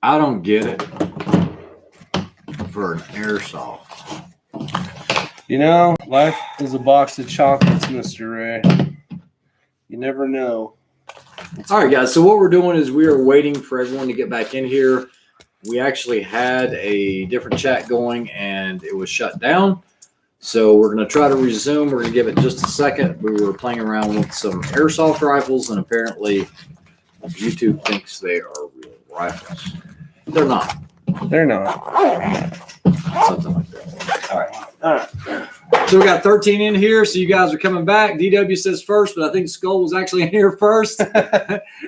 I don't get it for an airsoft. You know, life is a box of chocolates, Mr. Ray. You never know. All right, guys. So what we're doing is we are waiting for everyone to get back in here. We actually had a different chat going, and it was shut down. So we're going to try to resume. We're going to give it just a second. We were playing around with some airsoft rifles, and apparently YouTube thinks they are real rifles. They're not. They're not. Something like that. All right. So we got 13 in here. So you guys are coming back. DW says first, but I think Skull was actually in here first.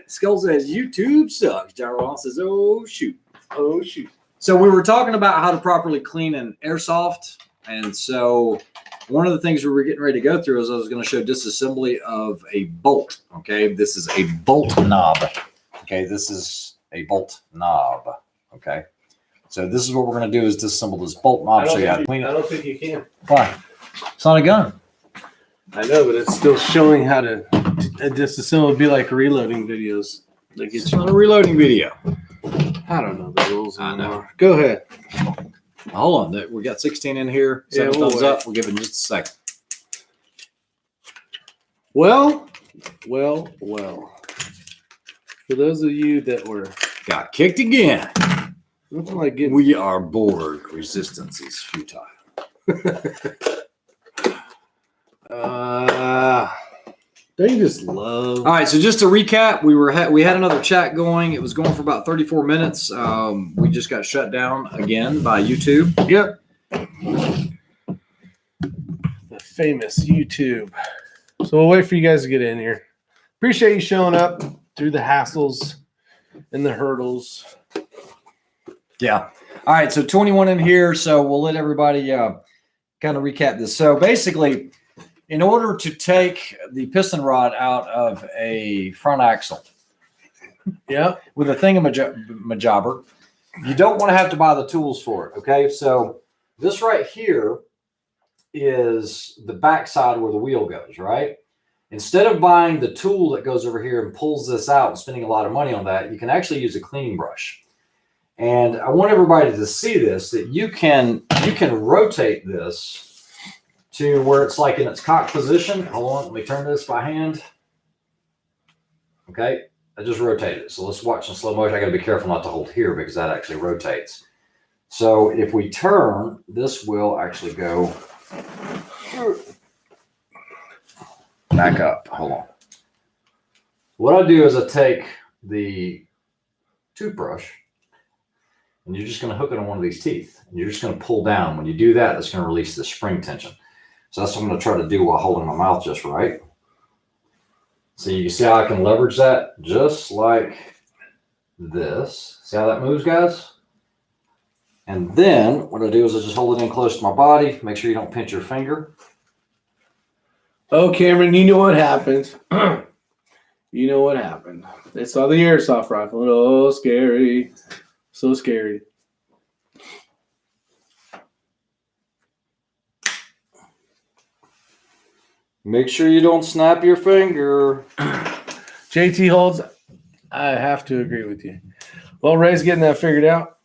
Skull says YouTube sucks. Jarrell says, oh, shoot. Oh, shoot. So we were talking about how to properly clean an airsoft. And so one of the things we were getting ready to go through is I was going to show disassembly of a bolt. Okay. This is a bolt knob. Okay. This is a bolt knob. Okay. So this is what we're going to do is disassemble this bolt knob. So you have to clean it. I don't think you can. Why? It's not a gun. I know, but it's still showing how to disassemble. It'd be like reloading videos. Like It's not a reloading video. I don't know the rules I know. anymore. Go ahead. Hold on. We got 16 in here. Yeah, 7 we'll thumbs wait. up. We'll give it just a second. Well. For those of you that were Got kicked again. nothing like getting We are bored. Resistance is futile. they just love. All right, so just to recap, we had another chat going. It was going for about 34 minutes. We just got shut down again by YouTube. Yep. The famous YouTube. So we'll wait for you guys to get in here. Appreciate you showing up through the hassles and the hurdles. Yeah. All right, so 21 in here. So we'll let everybody kind of recap this. So basically, in order to take the piston rod out of a front axle, with a thingamajobber, you don't want to have to buy the tools for it. Okay, so this right here is the backside where the wheel goes, right? Instead of buying the tool that goes over here and pulls this out and spending a lot of money on that, you can actually use a cleaning brush. And I want everybody to see this, that you can rotate this to where it's like in its cock position. Hold on, let me turn this by hand. Okay, I just rotated it. So let's watch in slow motion. I got to be careful not to hold here because that actually rotates. So if we turn, this will actually go back up. Hold on. What I do is I take the toothbrush and you're just going to hook it on one of these teeth. And you're just going to pull down. When you do that, that's going to release the spring tension. So that's what I'm going to try to do while holding my mouth just right. So you can see how I can leverage that just like this. See how that moves, guys? And then what I do is I just hold it in close to my body. Make sure you don't pinch your finger. Oh, Cameron, you know what happened. You know what happened. They saw the airsoft rifle. And, oh, scary. So scary. Make sure you don't snap your finger. JT holds. I have to agree with you. Well, Ray's getting that figured out.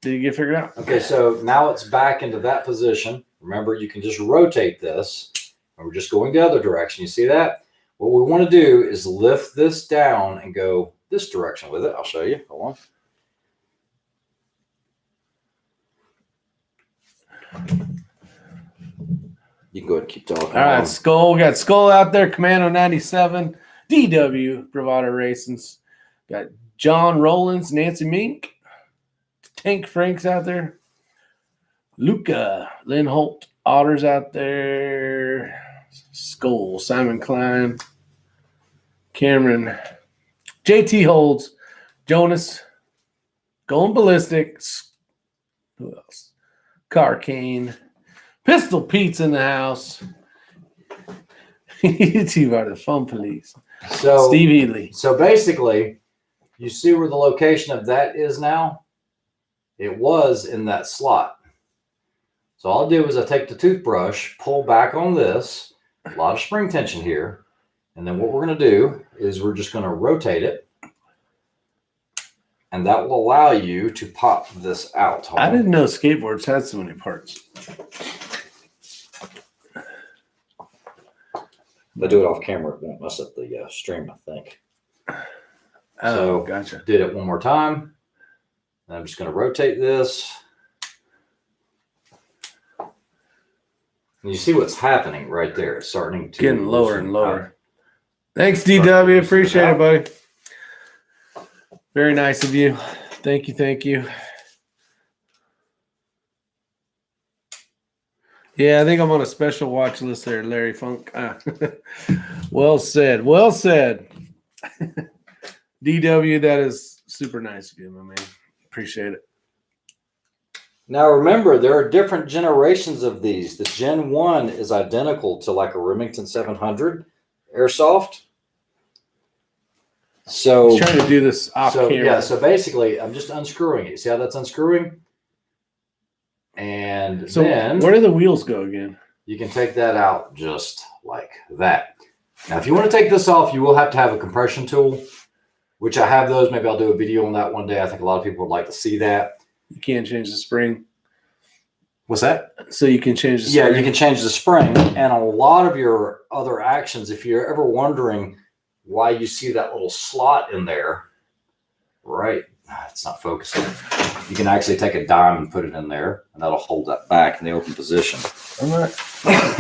Did you get figured out? Okay, so now it's back into that position. Remember, you can just rotate this. And we're just going the other direction. You see that? What we want to do is lift this down and go this direction with it. I'll show you. Hold on. You can go ahead and keep talking. All right, Skull. We got Skull out there. Commando 97. DW, Bravado Racing's. Got John Rollins, Nancy Mink. Tank Frank's out there. Luca, Lynn Holt, Otter's out there. Skull, Simon Klein. Cameron. JT Holds. Jonas. Going Ballistic. Who else? Carcane. Pistol Pete's in the house. You are the fun police. So Steve Healy. So basically, you see where the location of that is now? It was in that slot. So all I do is I take the toothbrush, pull back on this, a lot of spring tension here. And then what we're going to do is we're just going to rotate it and that will allow you to pop this out. I didn't know skateboards had so many parts. If I do it off camera, it won't mess up the stream, I think. Oh, So, gotcha. Did it one more time. And I'm just going to rotate this. And you see what's happening right there. It's starting to Getting lower and loosen lower. out. Thanks, DW. Appreciate it, buddy. Very nice of you. Thank you. Thank you. Yeah, I think I'm on a special watch list there, Larry Funk. Well said. Well said. DW, that is super nice of you, my man. Appreciate it. Now remember, there are different generations of these. The Gen 1 is identical to like a Remington 700 Airsoft. So He's trying to do this off camera. Yeah, so basically I'm just unscrewing it. See how that's unscrewing? And So then where do the wheels go again? you can take that out just like that. Now, if you want to take this off, you will have to have a compression tool, which I have those. Maybe I'll do a video on that one day. I think a lot of people would like to see that. You can't change the spring. What's that? So you can change the spring. Yeah, you can change the spring. And a lot of your other actions, if you're ever wondering why you see that little slot in there, right? It's not focusing. You can actually take a dime and put it in there, and that'll hold that back in the open position. I'm not,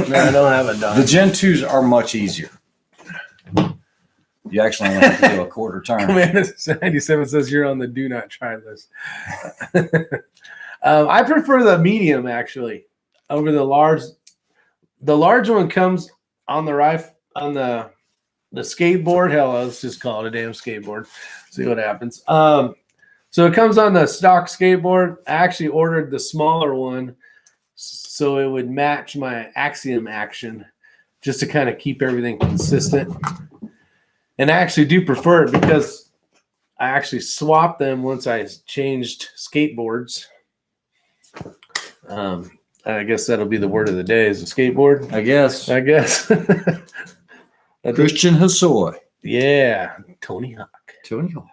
no, I don't have a dime. The Gen 2s are much easier. You actually only have to do a quarter turn. Commander 97 says you're on the do not try list. I prefer the medium actually over the large. The large one comes on the rifle on the skateboard. Hell, let's just call it a damn skateboard. See what happens. So it comes on the stock skateboard. I actually ordered the smaller one so it would match my Axiom action, just to kind of keep everything consistent. And I actually do prefer it because I actually swapped them once I changed skateboards. I guess that'll be the word of the day is a skateboard. I guess. Christian Hosoi. Yeah. Tony Hawk. Tony Hawk.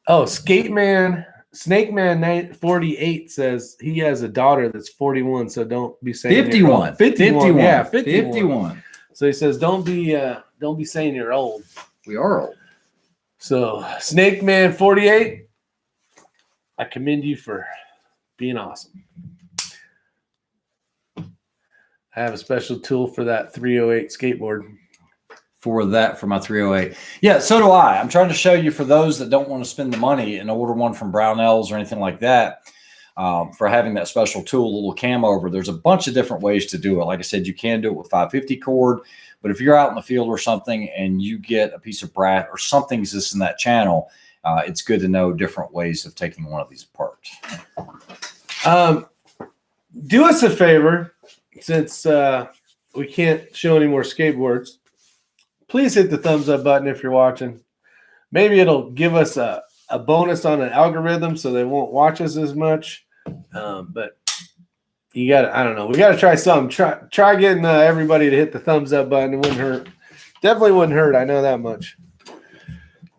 Oh, Snake Man 48 says he has a daughter that's 41, so don't be saying 51. 51. Yeah, 51. So he says don't be saying you're old. We are old. So Snake Man 48, I commend you for being awesome. I have a special tool for that 308 skateboard. For my 308. Yeah, so do I. I'm trying to show you for those that don't want to spend the money and order one from Brownells or anything like that, for having that special tool, a little cam over. There's a bunch of different ways to do it. Like I said, you can do it with 550 cord, but if you're out in the field or something and you get a piece of brass or something exists in that channel, it's good to know different ways of taking one of these apart. Do us a favor, since we can't show any more skateboards. Please hit the thumbs up button if you're watching. Maybe it'll give us a bonus on an algorithm so they won't watch us as much. But you got to, I don't know. We got to try something. Try getting everybody to hit the thumbs up button. It wouldn't hurt. Definitely wouldn't hurt. I know that much.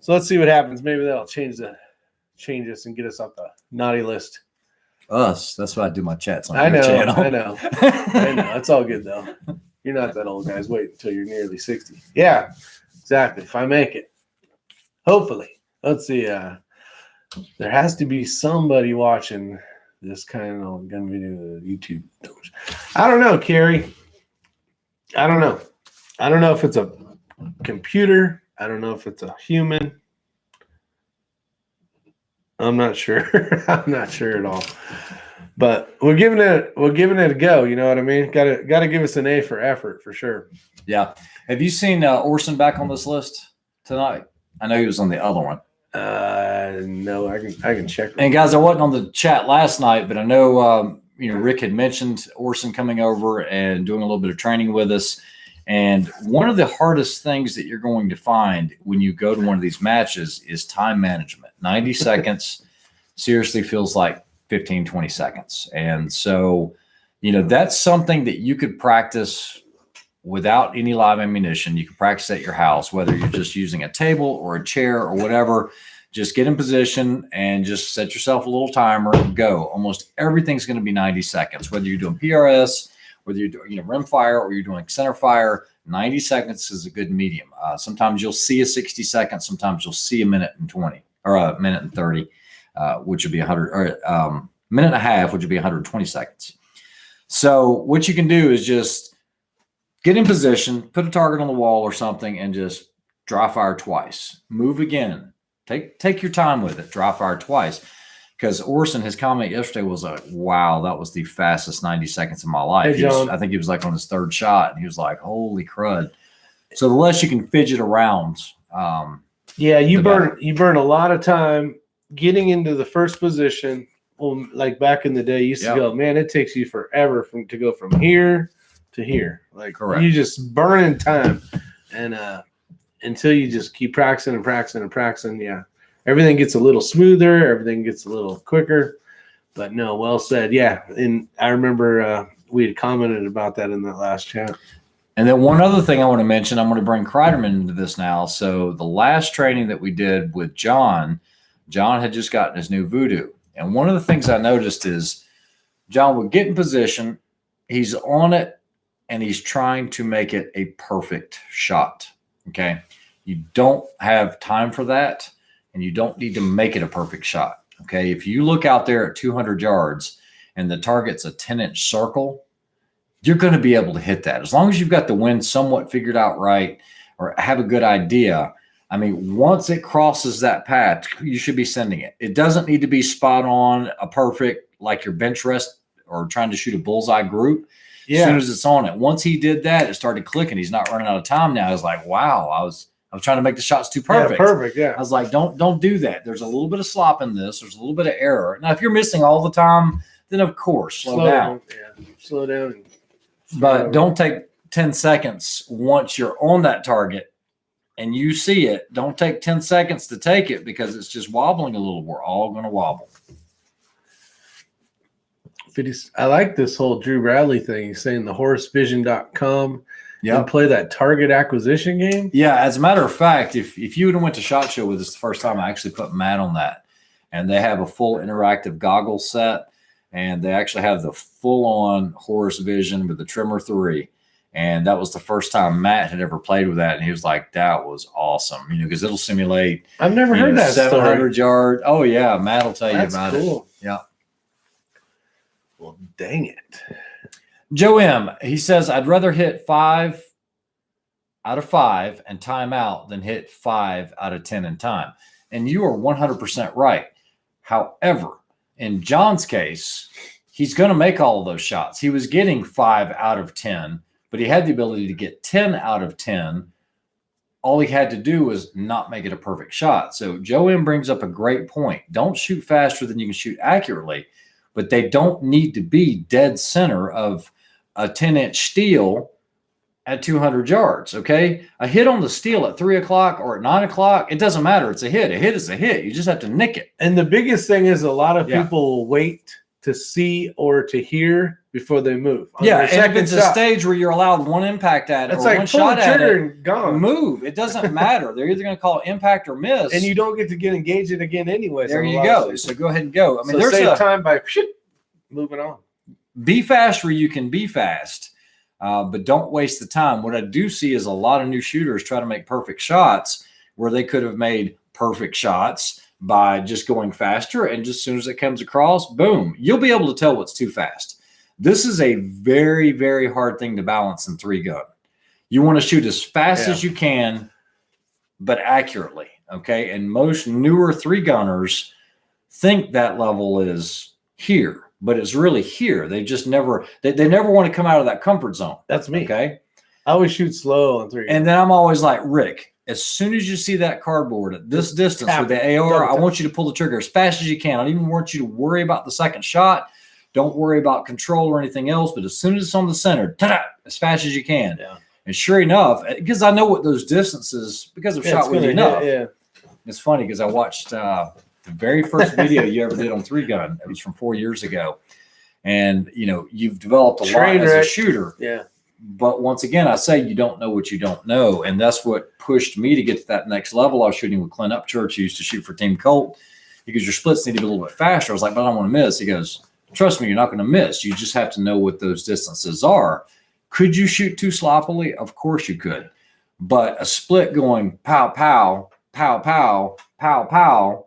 So let's see what happens. Maybe that'll change us and get us off the naughty list. Us. That's why I do my chats on your channel. I know. I know. It's all good though. You're not that old, guys. Wait until you're nearly 60. Yeah, exactly. If I make it. Hopefully. Let's see. There has to be somebody watching this kind of gun video YouTube. I don't know, Carrie. I don't know. I don't know if it's a computer. I don't know if it's a human. I'm not sure. I'm not sure at all. But we're giving it a go. You know what I mean? Got to give us an A for effort for sure. Yeah. Have you seen Orson back on this list tonight? I know he was on the other one. No, I can check. And guys, I wasn't on the chat last night, but I know Rick had mentioned Orson coming over and doing a little bit of training with us. And one of the hardest things that you're going to find when you go to one of these matches is time management. 90 seconds seriously feels like 15, 20 seconds. And so, that's something that you could practice without any live ammunition. You can practice at your house, whether you're just using a table or a chair or whatever. Just get in position and just set yourself a little timer and go. Almost everything's going to be 90 seconds, whether you're doing PRS, whether you're doing rim fire or you're doing center fire. 90 seconds is a good medium. Sometimes you'll see a 60 seconds. Sometimes you'll see a minute and 20 or a minute and 30, which would be 100 or minute and a half, which would be 120 seconds. So what you can do is just get in position, put a target on the wall or something, and just dry fire twice. Move again. Take your time with it. Dry fire twice. Because Orson, his comment yesterday was like, wow, that was the fastest 90 seconds of my life. Hey, John. I think he was like on his third shot, and he was like, holy crud. So the less you can fidget around. You burn a lot of time getting into the first position. Well, like back in the day, you used to go, man, it takes you forever to go from here to here. Like, correct. You just burning time. And until you just keep practicing and practicing and practicing, everything gets a little smoother, everything gets a little quicker. But no, well said. Yeah, and I remember we had commented about that in that last chat. And then one other thing I want to mention, I'm going to bring Kreiderman into this now. So the last training that we did with John had just gotten his new Voodoo. And one of the things I noticed is John would get in position, he's on it, and he's trying to make it a perfect shot. Okay. You don't have time for that, and you don't need to make it a perfect shot. Okay. If you look out there at 200 yards and the target's a 10-inch circle, you're going to be able to hit that. As long as you've got the wind somewhat figured out right or have a good idea. I mean, once it crosses that path, you should be sending it. It doesn't need to be spot on, a perfect, like your bench rest or trying to shoot a bullseye group. As soon as it's on it. Once he did that, it started clicking. He's not running out of time now. I was like, wow, I was trying to make the shots too perfect. Yeah, perfect, yeah. I was like, don't do that. There's a little bit of slop in this. There's a little bit of error. Now, if you're missing all the time, then of course, slow down. Yeah, slow down. But don't take 10 seconds once you're on that target and you see it. Don't take 10 seconds to take it because it's just wobbling a little. We're all going to wobble. I like this whole Drew Bradley thing. He's saying the horsevision.com and play that target acquisition game. Yeah, as a matter of fact, if you would have went to SHOT Show with us the first time, I actually put Matt on that. And they have a full interactive goggle set, and they actually have the full-on Horse Vision with the Trimmer 3. And that was the first time Matt had ever played with that, and he was like, that was awesome. Because it'll simulate. I've never heard that 700 yard. Oh, yeah, Matt will tell you about cool. it. Yeah. Well, dang it. Joe M., he says, I'd rather hit 5 out of 5 and time out than hit 5 out of 10 in time. And you are 100% right. However, in John's case, he's going to make all of those shots. He was getting 5 out of 10, but he had the ability to get 10 out of 10. All he had to do was not make it a perfect shot. So Joe M. brings up a great point. Don't shoot faster than you can shoot accurately. But they don't need to be dead center of a 10-inch steel at 200 yards, okay? A hit on the steel at 3 o'clock or at 9 o'clock, it doesn't matter. It's a hit. A hit is a hit. You just have to nick it. And the biggest thing is a lot of people wait to see or to hear before they move. Yeah, and if it's a stage where you're allowed one impact at it or one shot at it, and gone. Move. It doesn't matter. They're either going to call it impact or miss. And you don't get to get engaged in again anyway. There you go. So go ahead and go. I mean, there's save time by moving on. Be fast where you can be fast, but don't waste the time. What I do see is a lot of new shooters try to make perfect shots where they could have made perfect shots by just going faster, and just as soon as it comes across, boom, you'll be able to tell what's too fast. This is a very, very hard thing to balance in 3-gun. You want to shoot as fast as you can, but accurately, okay? And most newer 3-gunners think that level is here, but it's really here. They just never, they never want to come out of that comfort zone. That's me. Okay. I always shoot slow on 3-gun. And then I'm always like, Rick, as soon as you see that cardboard at this distance with the AR, I want you to pull the trigger as fast as you can. I don't even want you to worry about the second shot. Don't worry about control or anything else. But as soon as it's on the center, as fast as you can. Yeah. And sure enough, because I know what those distances, because I've shot with you enough. Yeah. It's funny because I watched the very first video you ever did on 3-gun. It was from 4 years ago. And, you know, you've developed a lot as a shooter. Yeah. But once again, I say you don't know what you don't know. And that's what pushed me to get to that next level. I was shooting with Clint Upchurch, who used to shoot for Team Colt. Because your splits need to be a little bit faster. I was like, but I don't want to miss. He goes, trust me, you're not going to miss. You just have to know what those distances are. Could you shoot too sloppily? Of course you could. But a split going pow, pow, pow, pow, pow, pow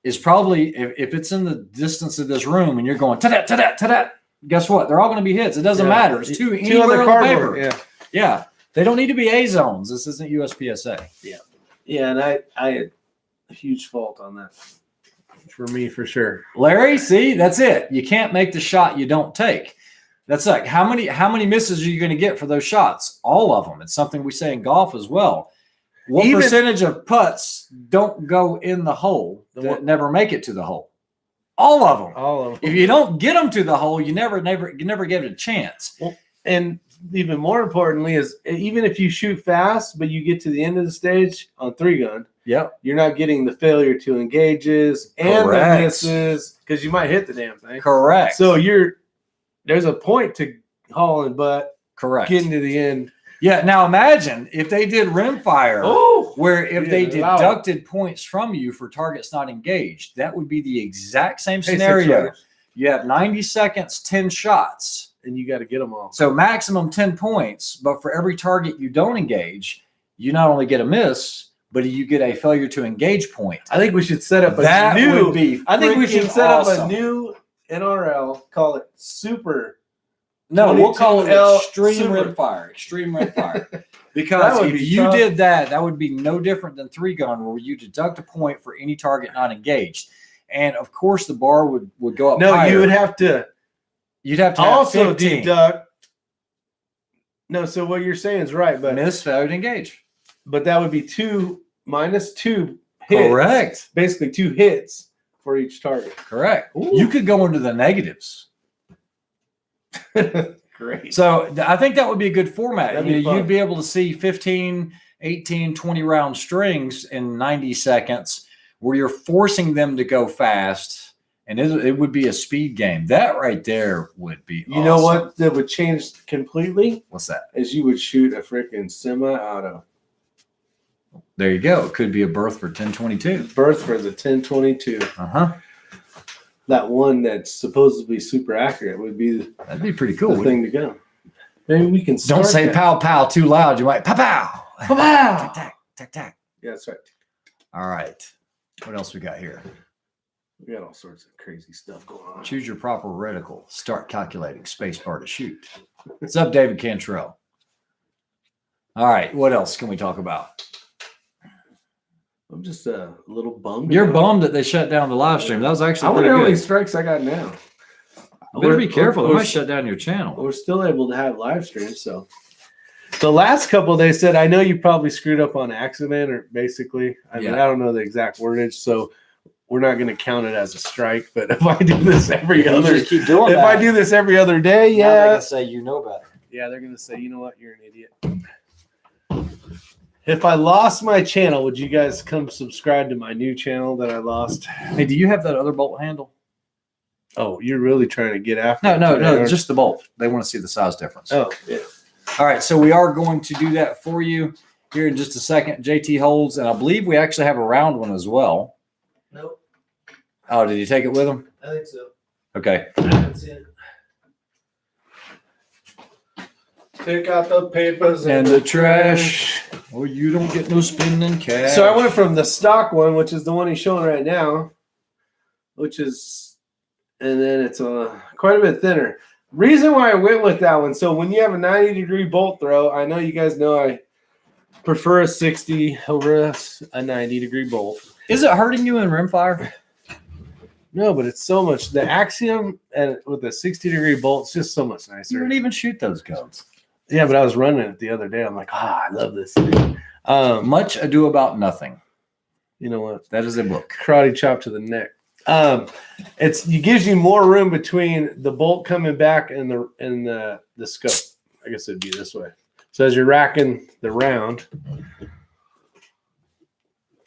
is probably, if it's in the distance of this room and you're going ta-dat, ta-dat, ta-dat, guess what? They're all going to be hits. It doesn't matter. It's two anywhere on the paper. Yeah. They don't need to be A zones. This isn't USPSA. Yeah, and I had a huge fault on that. For me, for sure. Larry, see, that's it. You can't make the shot you don't take. That's like how many misses are you going to get for those shots? All of them. It's something we say in golf as well. What percentage of putts don't go in the hole that never make it to the hole? All of them. All of them. If you don't get them to the hole, you never give it a chance. Well, and even more importantly is even if you shoot fast, but you get to the end of the stage on 3-gun, you're not getting the failure to engages and the misses because you might hit the damn thing. Correct. So there's a point to hauling butt. Correct. Getting to the end. Yeah. Now imagine if they did rimfire, where if they deducted points from you for targets not engaged, that would be the exact same scenario. You have 90 seconds, 10 shots, and you got to get them all. So maximum 10 points, but for every target you don't engage, you not only get a miss, but you get a failure to engage point. I think we should set up a new NRL, call it super. No, we'll call it extreme rimfire. Extreme rimfire. Because if you did that, that would be no different than 3-gun, where you deduct a point for any target not engaged. And of course the bar would go up higher. You would have to. You'd have to also deduct. No, so what you're saying is right, but miss, failure to engage. But that would be 2 minus 2 hits. Correct. Basically 2 hits for each target. Correct. Ooh. You could go into the negatives. Great. So I think that would be a good format. You'd be able to see 15, 18, 20 round strings in 90 seconds where you're forcing them to go fast, and it would be a speed game. That right there would be awesome. You know what that would change completely? What's that? Is you would shoot a freaking semi-auto. There you go. It could be a berth for 1022. Berth for the 1022. That one that's supposed to be super accurate would be that'd be pretty cool. The thing to go. Maybe we can start. Don't say that. Pow pow too loud. You might pow pow. Pow pow. Tack tack tack tack. Yeah, that's right. All right. What else we got here? We got all sorts of crazy stuff going on. Choose your proper reticle. Start calculating. Spacebar to shoot. What's up, David Cantrell? All right. What else can we talk about? I'm just a little bummed. You're bummed that they shut down the live stream. That was actually I pretty wonder how good. many strikes I got now. Better be careful. They might shut down your channel. We're still able to have live streams. So the last couple, they said, I know you probably screwed up on accident, or basically, I mean, I don't know the exact wordage, so we're not going to count it as a strike. But if I do this every other, just keep doing if that. I do this every other day, now they're gonna say you know better. Yeah, they're going to say, you know what, you're an idiot. If I lost my channel, would you guys come subscribe to my new channel that I lost? Hey, do you have that other bolt handle? Oh, you're really trying to get after it? No, just the bolt. They want to see the size difference. Oh, yeah. All right, so we are going to do that for you here in just a second. JT holds, and I believe we actually have a round one as well. Nope. Oh, did you take it with him? I think so. Okay. I haven't seen it. Take out the papers and the trash. Or you don't get no spending cash. So I went from the stock one, which is the one he's showing right now, and then it's quite a bit thinner. Reason why I went with that one. So when you have a 90-degree bolt throw, I know you guys know I prefer a 60 over a 90-degree bolt. Is it hurting you in rimfire? No, but it's so much. The Axiom and with a 60-degree bolt, it's just so much nicer. You don't even shoot those guns. Yeah, but I was running it the other day. I'm like, I love this thing. Much Ado About Nothing. You know what? That is a book. Karate chop to the neck. It gives you more room between the bolt coming back and the scope. I guess it'd be this way. So as you're racking the round,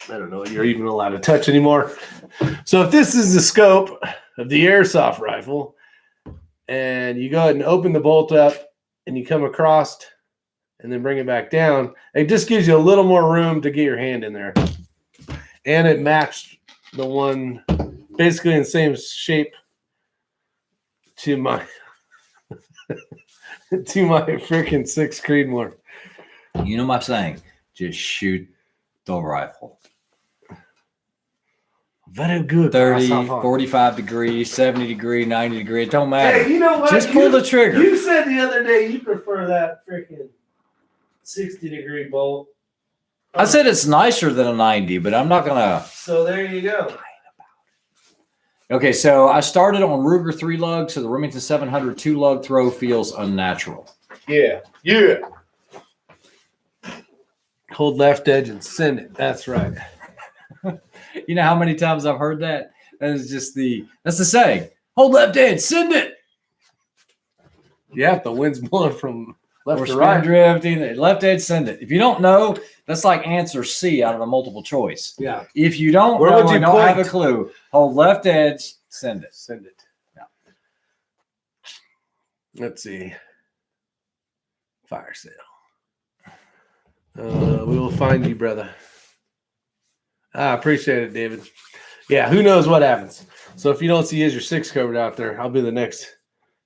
I don't know what you're even allowed to touch anymore. So if this is the scope of the airsoft rifle, and you go ahead and open the bolt up, and you come across and then bring it back down. It just gives you a little more room to get your hand in there. And it matched the one basically in the same shape to my freaking 6 Creedmoor. You know my saying, just shoot the rifle. Very good. 30, 45 degree, 70 degree, 90 degree. It don't matter. Hey, you know what? Just pull the trigger. You said the other day you prefer that freaking 60-degree bolt. I said it's nicer than a 90, but I'm not going to. So there you go. Okay, so I started on Ruger 3 lug, so the Remington 700 2 lug throw feels unnatural. Yeah. Yeah. Hold left edge and send it. That's right. You know how many times I've heard that? That's the saying. Hold left edge, send it. Yeah, if the wind's blowing from left Or to spin right. drifting, left edge, send it. If you don't know, that's like answer C out of a multiple choice. Yeah. If you don't Where know, would you I don't point? have a clue. Hold left edge, send it. Send it. Yeah. Let's see. Fire sale. We will find you, brother. I appreciate it, David. Yeah, who knows what happens. So if you don't see Isyour6covered out there, I'll be the next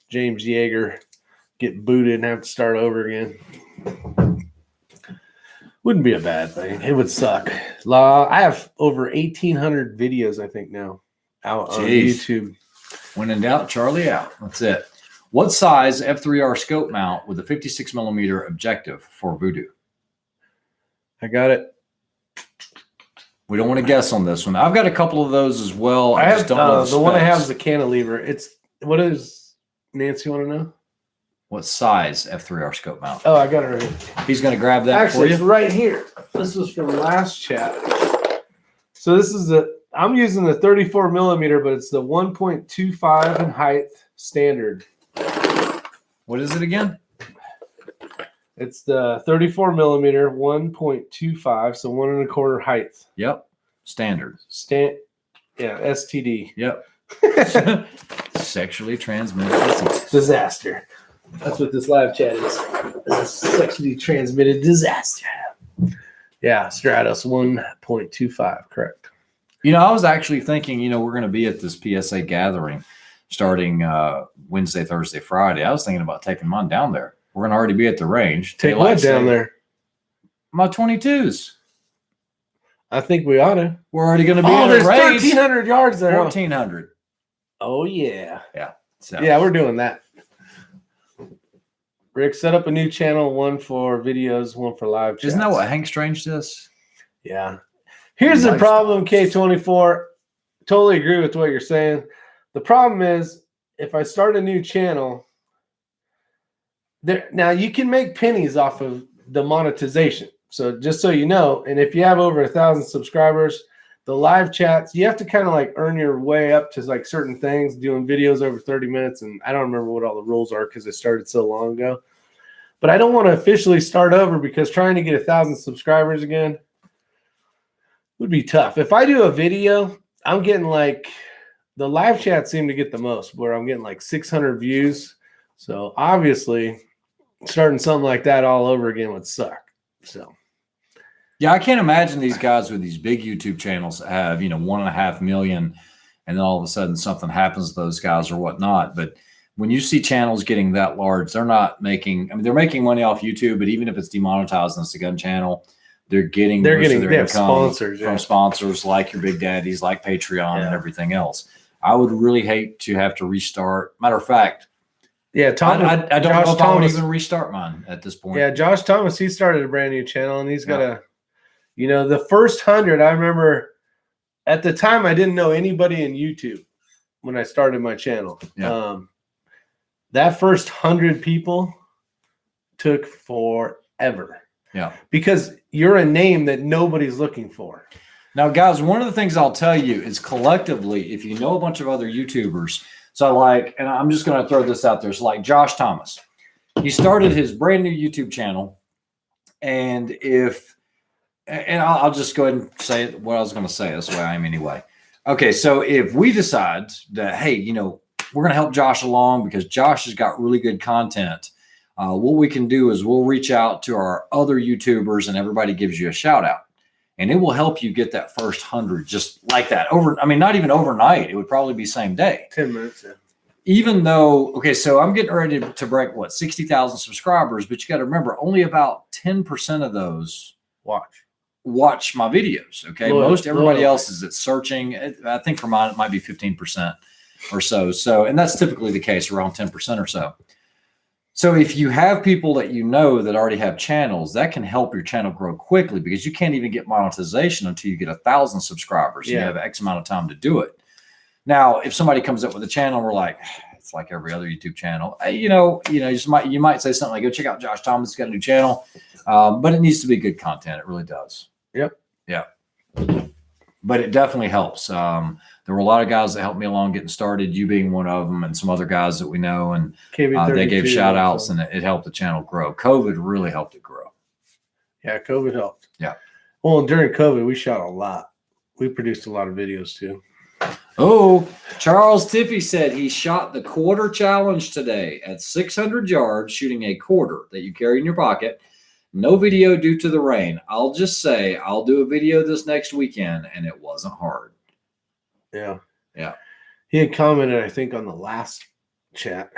James Yeager. Get booted and have to start over again. Wouldn't be a bad thing. It would suck. I have over 1,800 videos, I think, now out on YouTube. When in doubt, Charlie out. That's it. What size F3R scope mount with a 56 millimeter objective for Voodoo? I got it. We don't want to guess on this one. I've got a couple of those as well. I just have don't know the one I specs. have is the cantilever. What is Nancy want to know? What size F3R scope mount? Oh, I got it right here. He's going to grab that Actually, for it's you. right here. This was from last chat. So this is I'm using the 34 millimeter, but it's the 1.25 in height standard. What is it again? It's the 34 millimeter, 1.25, so 1 1/4 height. Yep. Standard. STD. Yep. Sexually transmitted disease. Disaster. That's what this live chat is. It's a sexually transmitted disaster. Yeah, Stratos 1.25, correct. You know, I was actually thinking, we're going to be at this PSA gathering starting Wednesday, Thursday, Friday. I was thinking about taking mine down there. We're going to already be at the range. Take what down there? My 22s. I think we ought to. We're already going to be at there's a range. 1,300 yards there. 1,400. Oh, yeah. Yeah. So. Yeah, we're doing that. Rick, set up a new channel, one for videos, one for live chats. Isn't that what Hank Strange does? Yeah. Here's the problem, K24. Totally agree with what you're saying. The problem is, if I start a new channel, now you can make pennies off of the monetization. So just so you know, and if you have over 1,000 subscribers, the live chats, you have to kind of like earn your way up to like certain things, doing videos over 30 minutes. And I don't remember what all the rules are because it started so long ago. But I don't want to officially start over because trying to get 1,000 subscribers again would be tough. If I do a video, I'm getting like, the live chats seem to get the most, where I'm getting like 600 views. So obviously starting something like that all over again would suck. So yeah, I can't imagine these guys with these big YouTube channels that have, 1.5 million, and then all of a sudden something happens to those guys or whatnot. But when you see channels getting that large, they're not making, they're making money off YouTube, but even if it's demonetized and it's a gun channel, they're getting they income have sponsors from sponsors like your Big Daddies, like Patreon and everything else. I would really hate to have to restart. Matter of fact, yeah, I don't know if I would even restart mine at this point. Yeah, Josh Thomas, he started a brand new channel, and he's got the first 100, I remember at the time I didn't know anybody in YouTube when I started my channel. Yeah. That first 100 people took forever. Yeah. Because you're a name that nobody's looking for. Now, guys, one of the things I'll tell you is collectively, if you know a bunch of other YouTubers, so like, and I'm just going to throw this out there. So like Josh Thomas, he started his brand new YouTube channel. And I'll just go ahead and say what I was going to say. That's the way I am anyway. Okay. So if we decide that, hey, we're going to help Josh along because Josh has got really good content what we can do is we'll reach out to our other YouTubers and everybody gives you a shout out. And it will help you get that first 100 just like that. Not even overnight. It would probably be same day. 10 minutes, yeah. Even though, okay, so I'm getting ready to break, 60,000 subscribers, but you got to remember, only about 10% of those watch my videos, okay? Everybody else is at searching. I think for mine, it might be 15% or so. And that's typically the case, around 10% or so. So if you have people that you know that already have channels, that can help your channel grow quickly because you can't even get monetization until you get 1,000 subscribers. You have X amount of time to do it. Now, if somebody comes up with a channel, we're like, it's like every other YouTube channel. You might say something like, "Go check out Josh Thomas. He's got a new channel," but it needs to be good content. It really does. Yep. Yeah. But it definitely helps. There were a lot of guys that helped me along getting started. You being one of them, and some other guys that we know, and they gave shout outs, and it helped the channel grow. COVID really helped it grow. Yeah, COVID helped. Yeah. Well, during COVID, we shot a lot. We produced a lot of videos too. Oh, Charles Tiffy said he shot the quarter challenge today at 600 yards, shooting a quarter that you carry in your pocket. No video due to the rain. I'll just say I'll do a video this next weekend, and it wasn't hard. Yeah. Yeah. He had commented, I think, on the last chat,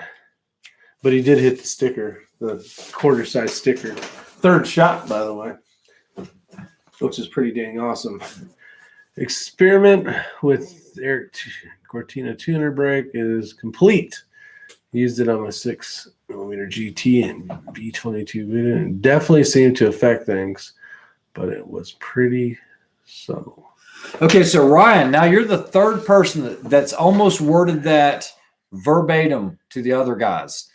but he did hit the sticker, the quarter size sticker. Third shot, by the way, which is pretty dang awesome. Experiment with Eric Cortina tuner brake is complete. Used it on my 6mm GT and B22. It definitely seemed to affect things, but it was pretty subtle. Okay, so Ryan, now you're the third person that's almost worded that verbatim to the other guys.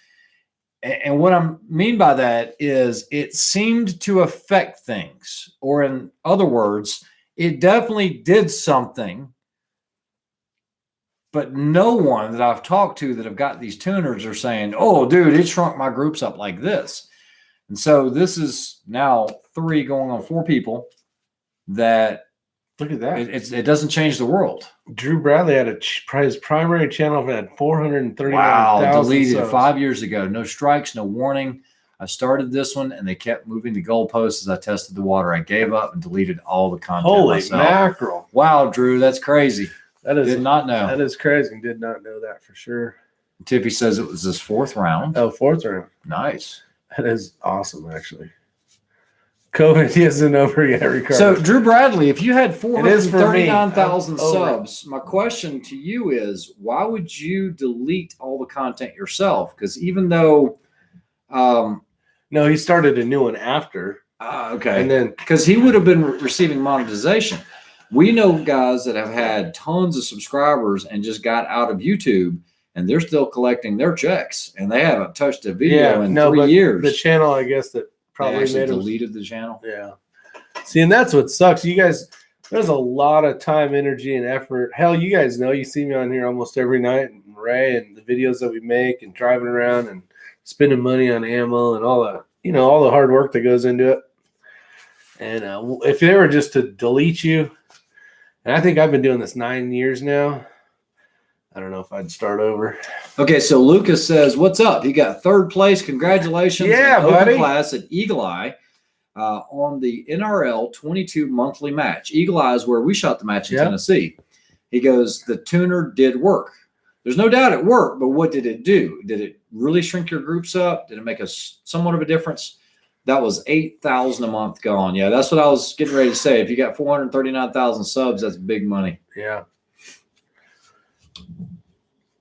And what I mean by that is it seemed to affect things, or in other words, it definitely did something, but no one that I've talked to that have got these tuners are saying, "Oh, dude, it shrunk my groups up like this." And so this is now 3 going on 4 people that look at that. It doesn't change the world. Drew Bradley had his primary channel had 439,000. Wow, deleted subs. 5 years ago. No strikes, no warning. I started this one, and they kept moving the goalposts as I tested the water. I gave up and deleted all the content. Holy myself. mackerel! Wow, Drew, that's crazy. Did not know. That is crazy. Did not know that for sure. Tiffy says it was his 4th round. Oh, 4th round. Nice. That is awesome, actually. COVID isn't over yet, Ricardo. So, Drew Bradley, if you had 439,000 subs, my question to you is, why would you delete all the content yourself? Because even though no, he started a new one after. Okay. And then because he would have been receiving monetization. We know guys that have had tons of subscribers and just got out of YouTube, and they're still collecting their checks, and they haven't touched a video in 3 years. The channel, I guess, that probably actually deleted the channel. Yeah. See, and that's what sucks. You guys, there's a lot of time, energy, and effort. Hell, you guys know, you see me on here almost every night, and Ray, and the videos that we make, and driving around and spending money on ammo and all that, all the hard work that goes into it. And if they were just to delete you, and I think I've been doing this 9 years now, I don't know if I'd start over. Okay, so Lucas says, "What's up? You got 3rd place. Congratulations! Yeah, buddy. Open class at Eagle Eye on the NRL 22 monthly match. Eagle Eye is where we shot the match in Tennessee." He goes, "The tuner did work. There's no doubt it worked, but what did it do? Did it really shrink your groups up? Did it make somewhat of a difference?" That was 8,000 a month gone. Yeah, that's what I was getting ready to say. If you got 439,000 subs, that's big money. Yeah.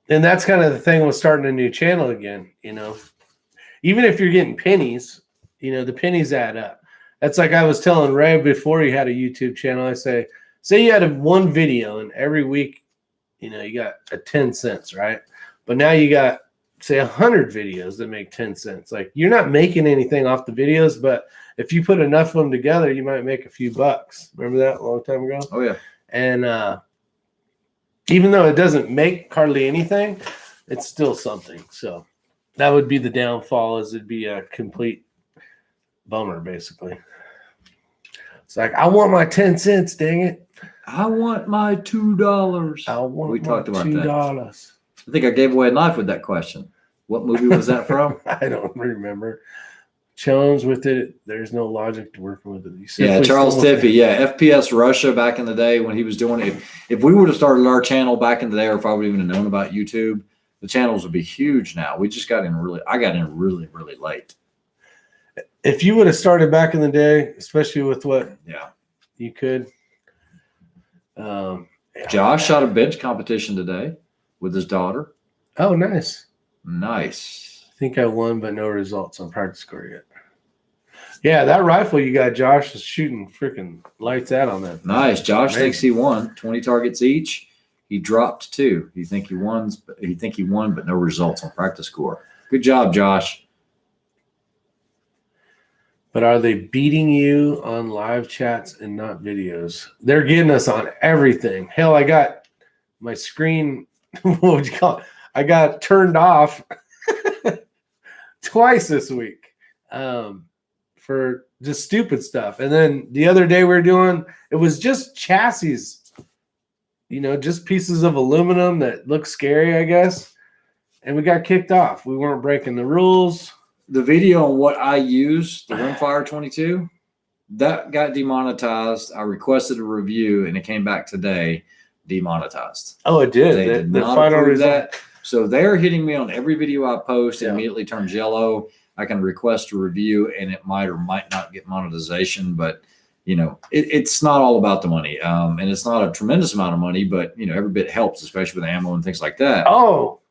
And that's kind of the thing with starting a new channel again, Even if you're getting pennies, the pennies add up. That's like I was telling Ray before he had a YouTube channel. I say you had one video, and every week, you got a 10 cents, right? But now you got, say, 100 videos that make 10 cents. Like, you're not making anything off the videos, but if you put enough of them together, you might make a few bucks. Remember that a long time ago? Oh, yeah. And even though it doesn't make hardly anything, it's still something. So that would be the downfall, is it'd be a complete bummer, basically. It's like, I want my 10 cents, dang it. I want my $2. I want we talked about $2. that. I think I gave away a knife with that question. What movie was that from? I don't remember. Challenge with it. There's no logic to working with it. Yeah, Charles Tiffy. Yeah, FPS Russia back in the day when he was doing it. If we would have started our channel back in the day, or if I would even have known about YouTube, the channels would be huge now. We just got in I got in really, really late. If you would have started back in the day, especially with what you could. Josh shot a bench competition today with his daughter. Oh, nice. Nice. I think I won, but no results on practice score yet. Yeah, that rifle you got, Josh, is shooting freaking lights out on that. Nice. Josh thinks he won 20 targets each. He dropped 2. He think he won, but no results on practice score. Good job, Josh. But are they beating you on live chats and not videos? They're getting us on everything. Hell, I got my screen. What would you call it? I got turned off twice this week for just stupid stuff. And then the other day it was just chassis, just pieces of aluminum that look scary, I guess. And we got kicked off. We weren't breaking the rules. The video on what I used, the Rimfire 22, that got demonetized. I requested a review, and it came back today demonetized. Oh, it did. They did not approve that. So they're hitting me on every video I post. It immediately turns yellow. I can request a review, and it might or might not get monetization. But, it's not all about the money. And it's not a tremendous amount of money, but, every bit helps, especially with ammo and things like that. Oh,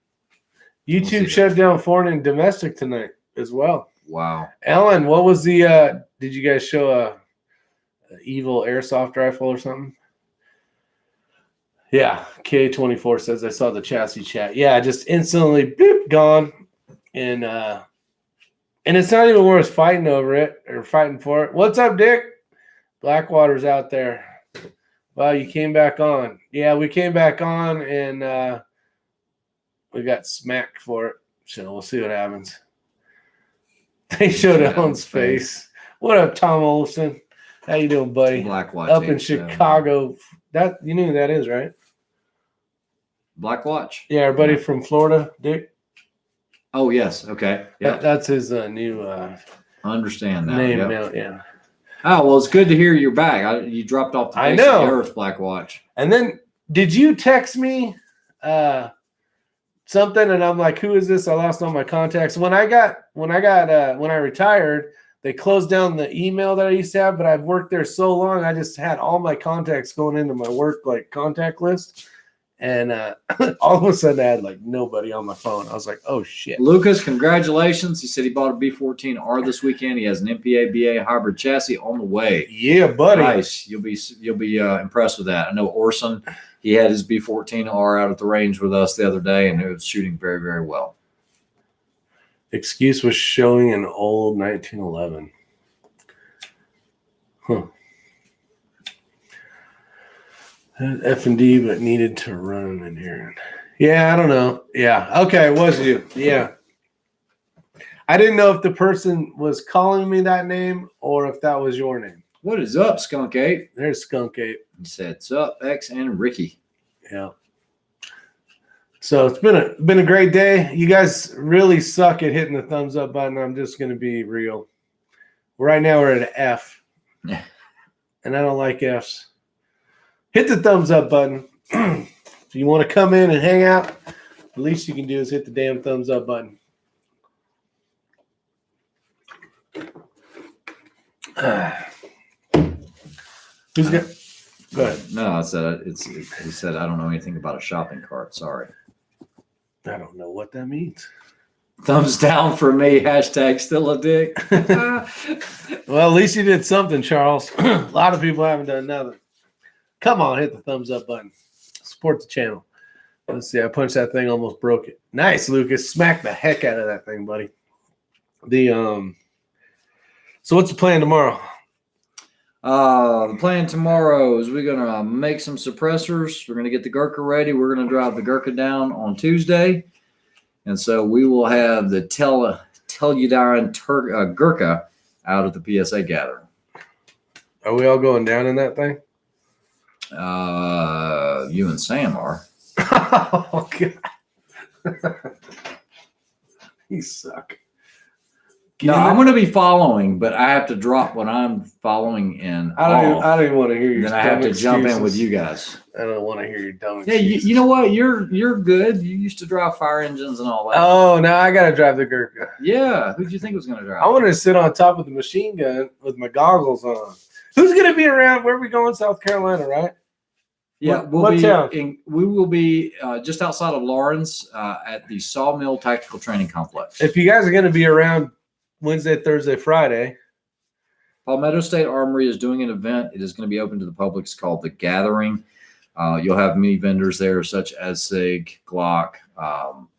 YouTube shut down foreign and domestic tonight as well. Wow. Ellen, what was the did you guys show a evil airsoft rifle or something? Yeah, K24 says I saw the chassis chat. Yeah, just instantly boop, gone. And it's not even worth fighting over it or fighting for it. What's up, Dick? Blackwater's out there. Wow, you came back on. Yeah, we came back on and we got smacked for it. So we'll see what happens. They showed Ellen's face. What up, Tom Olson? How you doing, buddy? Blackwatch up in Chicago. That you knew who that is, right? Blackwatch. Yeah, our buddy from Florida, Dick. Oh yes, okay. Yeah, that's his new. I understand now. Name now, yeah. Oh well, it's good to hear you're back. You dropped off the face of the earth, Blackwatch. And then, did you text me something? And I'm like, who is this? I lost all my contacts. When I retired, they closed down the email that I used to have, but I've worked there so long, I just had all my contacts going into my work contact list. And all of a sudden, I had nobody on my phone. I was like, "Oh shit!" Lucas, congratulations! He said he bought a B14R this weekend. He has an MPA BA hybrid chassis on the way. Yeah, buddy. Nice. You'll be impressed with that. I know Orson. He had his B14R out at the range with us the other day, and it was shooting very, very well. Excuse was showing an old 1911. Huh. F&D, but needed to run in here. Yeah, I don't know. Yeah. Okay, it was you. Yeah. I didn't know if the person was calling me that name or if that was your name. What is up, Skunk Ape? There's Skunk Ape. He said, "What's up, X and Ricky?" Yeah. So it's been a great day. You guys really suck at hitting the thumbs up button. I'm just going to be real. Right now we're at an F. Yeah. And I don't like Fs. Hit the thumbs up button. If you want to come in and hang out, the least you can do is hit the damn thumbs up button. Who's got? Go ahead. No, I said he said I don't know anything about a shopping cart. Sorry. I don't know what that means. Thumbs down for me. Hashtag still a dick. Well, at least you did something, Charles. A lot of people haven't done nothing. Come on, hit the thumbs up button. Support the channel. Let's see. I punched that thing, almost broke it. Nice, Lucas. Smack the heck out of that thing, buddy. So what's the plan tomorrow? The plan tomorrow is we're gonna make some suppressors. We're gonna get the Gurkha ready. We're gonna drive the Gurkha down on Tuesday, and so we will have the Telluride Gurkha out at the PSA gathering. Are we all going down in that thing? You and Sam are. Oh, God. You suck. No, I'm going to be following, but I have to drop what I'm following in. I don't even want to hear your. Then I have to jump in with you guys. I don't want to hear your dumb. Yeah, you know what? You're good. You used to drive fire engines and all that. Oh, now I got to drive the Gurkha. Yeah, who'd you think was going to drive? I want to sit on top of the machine gun with my goggles on. Who's going to be around? Where are we going? South Carolina, right? Yeah, what town? We will be just outside of Lawrence at the Sawmill Tactical Training Complex. If you guys are going to be around Wednesday, Thursday, Friday. Palmetto State Armory is doing an event. It is going to be open to the public. It's called The Gathering. You'll have many vendors there, such as SIG, Glock,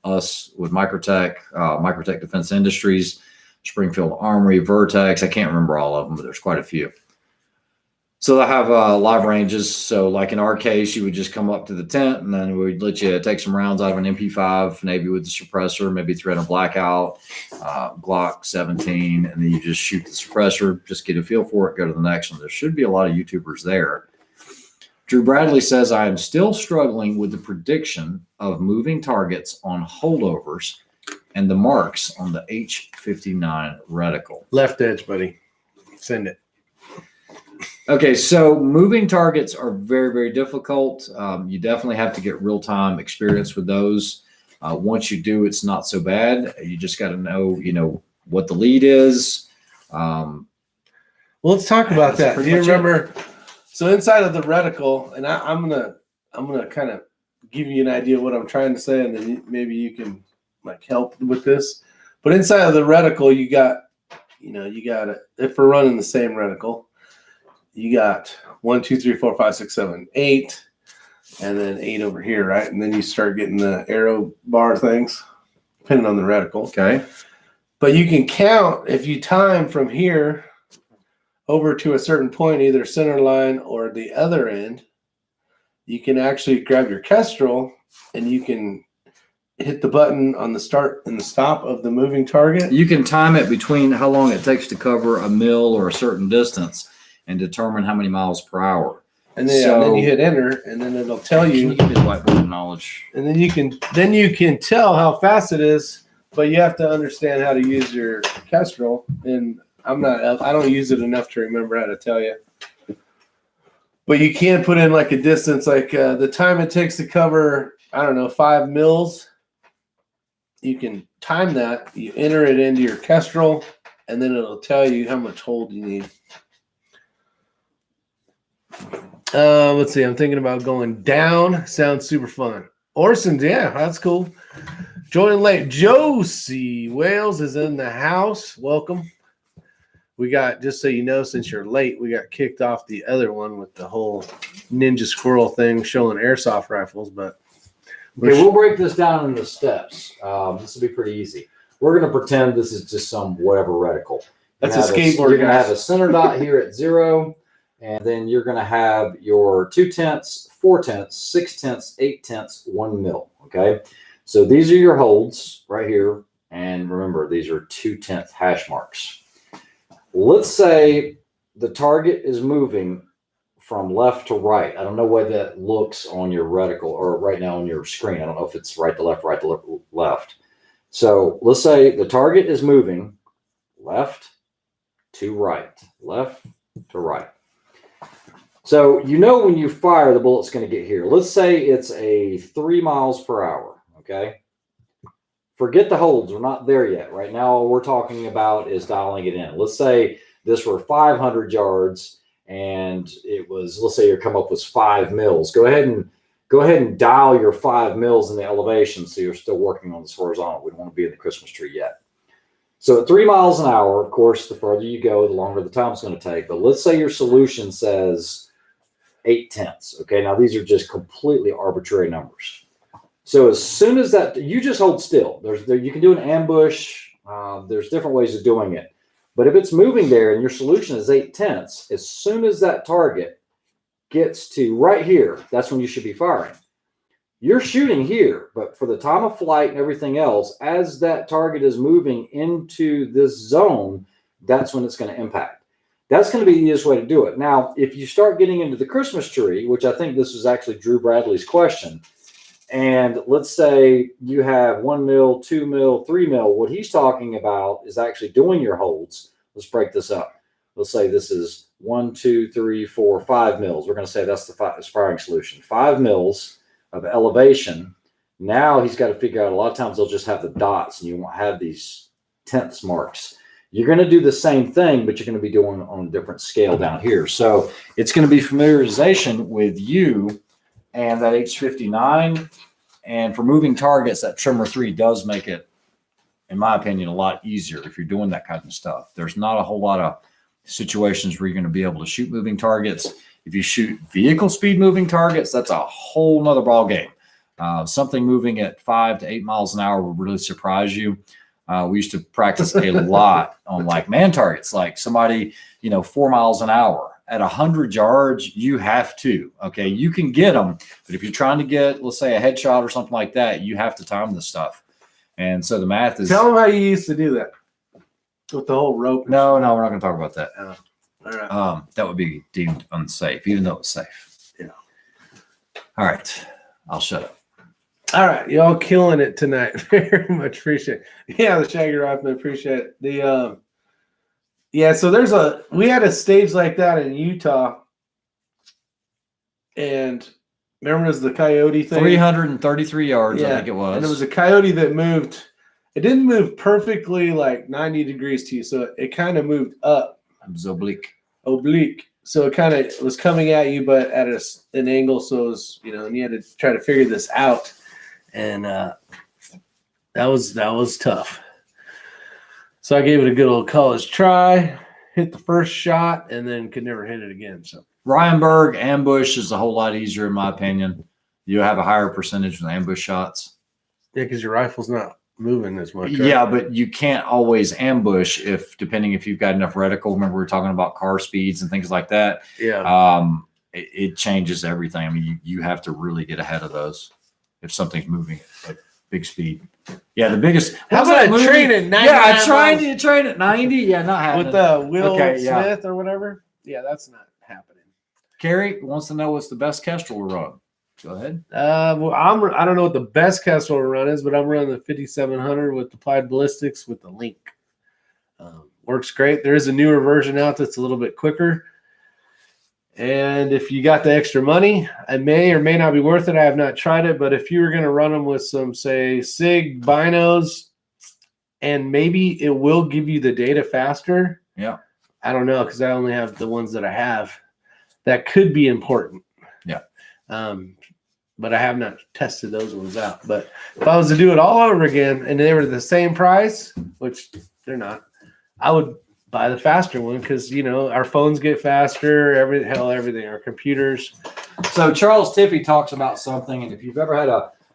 us with Microtech, Microtech Defense Industries, Springfield Armory, Vertex. I can't remember all of them, but there's quite a few. So they'll have live ranges. So like in our case, you would just come up to the tent and then we'd let you take some rounds out of an MP5, maybe with the suppressor, maybe it's red and blackout, Glock 17, and then you just shoot the suppressor, just get a feel for it, go to the next one. There should be a lot of YouTubers there. Drew Bradley says, I am still struggling with the prediction of moving targets on holdovers and the marks on the H59 reticle. Left edge, buddy. Send it. Okay, so moving targets are very, very difficult. You definitely have to get real-time experience with those. Once you do, it's not so bad. You just got to know, what the lead is. Well, let's talk about that. Do you remember? So inside of the reticle, and I'm gonna kind of give you an idea of what I'm trying to say, and then maybe you can like help with this. But inside of the reticle, you got if we're running the same reticle. You got 1, 2, 3, 4, 5, 6, 7, 8, and then 8 over here, right? And then you start getting the arrow bar things, depending on the reticle. Okay. But you can count if you time from here over to a certain point, either center line or the other end. You can actually grab your Kestrel and you can hit the button on the start and the stop of the moving target. You can time it between how long it takes to cover a mill or a certain distance and determine how many miles per hour. And then you hit enter, and then it'll tell you. Can you give me the whiteboard knowledge? And then you can tell how fast it is, but you have to understand how to use your Kestrel. And I don't use it enough to remember how to tell you. But you can put in like a distance, like the time it takes to cover, 5 mils. You can time that. You enter it into your Kestrel, and then it'll tell you how much hold you need. Let's see. I'm thinking about going down. Sounds super fun. Orson, yeah, that's cool. Joining late. Josie Wales is in the house. Welcome. We got, just so you know, since you're late, we got kicked off the other one with the whole Ninja Squirrel thing showing airsoft rifles. But okay, we'll break this down into steps. This will be pretty easy. We're going to pretend this is just some whatever reticle. That's a skateboard. You're going to have a center dot here at 0. And then you're going to have your 2 tenths, 4 tenths, 6 tenths, 8 tenths, 1 mil. Okay. So these are your holds right here. And remember, these are 2/10 hash marks. Let's say the target is moving from left to right. I don't know why that looks on your reticle or right now on your screen. I don't know if it's right to left, right to left. So let's say the target is moving left to right, left to right. So when you fire, the bullet's going to get here. Let's say it's a 3 miles per hour, okay? Forget the holds. We're not there yet. Right now, all we're talking about is dialing it in. Let's say this were 500 yards, and it was, let's say your come up was 5 mils. Go ahead and dial your 5 mils in the elevation so you're still working on this horizontal. We don't want to be in the Christmas tree yet. So at 3 miles an hour, of course, the further you go, the longer the time it's going to take. But let's say your solution says 8 tenths. Okay, now these are just completely arbitrary numbers. So as soon as that, you just hold still. You can do an ambush. There's different ways of doing it. But if it's moving there and your solution is 8 tenths, as soon as that target gets to right here, that's when you should be firing. You're shooting here, but for the time of flight and everything else, as that target is moving into this zone, that's when it's going to impact. That's going to be the easiest way to do it. Now, if you start getting into the Christmas tree, which I think this was actually Drew Bradley's question, And let's say you have 1 mil, 2 mil, 3 mil. What he's talking about is actually doing your holds. Let's break this up. Let's say this is 1, 2, 3, 4, 5 mils. We're going to say that's the firing solution. 5 mils of elevation. Now he's got to figure out, a lot of times they'll just have the dots and you won't have these tenths marks. You're going to do the same thing, but you're going to be doing it on a different scale down here. So it's going to be familiarization with you and that H59. And for moving targets, that trimmer 3 does make it, in my opinion, a lot easier if you're doing that kind of stuff. There's not a whole lot of situations where you're going to be able to shoot moving targets. If you shoot vehicle speed moving targets, that's a whole nother ball game. Something moving at 5 to 8 miles an hour will really surprise you. We used to practice a lot on like man targets, like somebody, 4 miles an hour. At 100 yards, you have to. Okay, you can get them, but if you're trying to get, let's say, a headshot or something like that, you have to time this stuff. And so the math is. Tell them how you used to do that with the whole rope. No, we're not going to talk about that. All right. That would be deemed unsafe, even though it's safe. Yeah. All right, I'll shut up. All right, y'all killing it tonight. Very much appreciate it. Yeah, the Shaggy Rifleman, appreciate it. So we had a stage like that in Utah, and remember it was the coyote thing? 333 yards, I think it was. And it was a coyote that moved. It didn't move perfectly like 90 degrees to you, so it kind of moved up. It was oblique. So it kind of was coming at you, but at an angle. So it was, and you had to try to figure this out. And that was tough. So I gave it a good old college try, hit the first shot, and then could never hit it again. So Ryanburg ambush is a whole lot easier, in my opinion. You have a higher percentage with ambush shots. Yeah, because your rifle's not moving as much. Right? Yeah, but you can't always ambush depending if you've got enough reticle. Remember, we were talking about car speeds and things like that. Yeah. It changes everything. I mean, you have to really get ahead of those if something's moving at big speed. Yeah, the biggest. How about a train at 90? Yeah, I train at 90. Yeah, not happening. With Will Smith or whatever. Yeah, that's not happening. Carrie wants to know what's the best Kestrel to run. Go ahead. Well, I don't know what the best Kestrel to run is, but I'm running the 5700 with applied ballistics with the Link. Works great. There is a newer version out that's a little bit quicker. And if you got the extra money, it may or may not be worth it. I have not tried it, but if you were going to run them with some, say, SIG binos, and maybe it will give you the data faster. Yeah. I don't know, because I only have the ones that I have. That could be important. Yeah. But I have not tested those ones out. But if I was to do it all over again and they were the same price, which they're not, I would buy the faster one because, our phones get faster, everything, our computers. So Charles Tiffy talks about something, and if you've ever had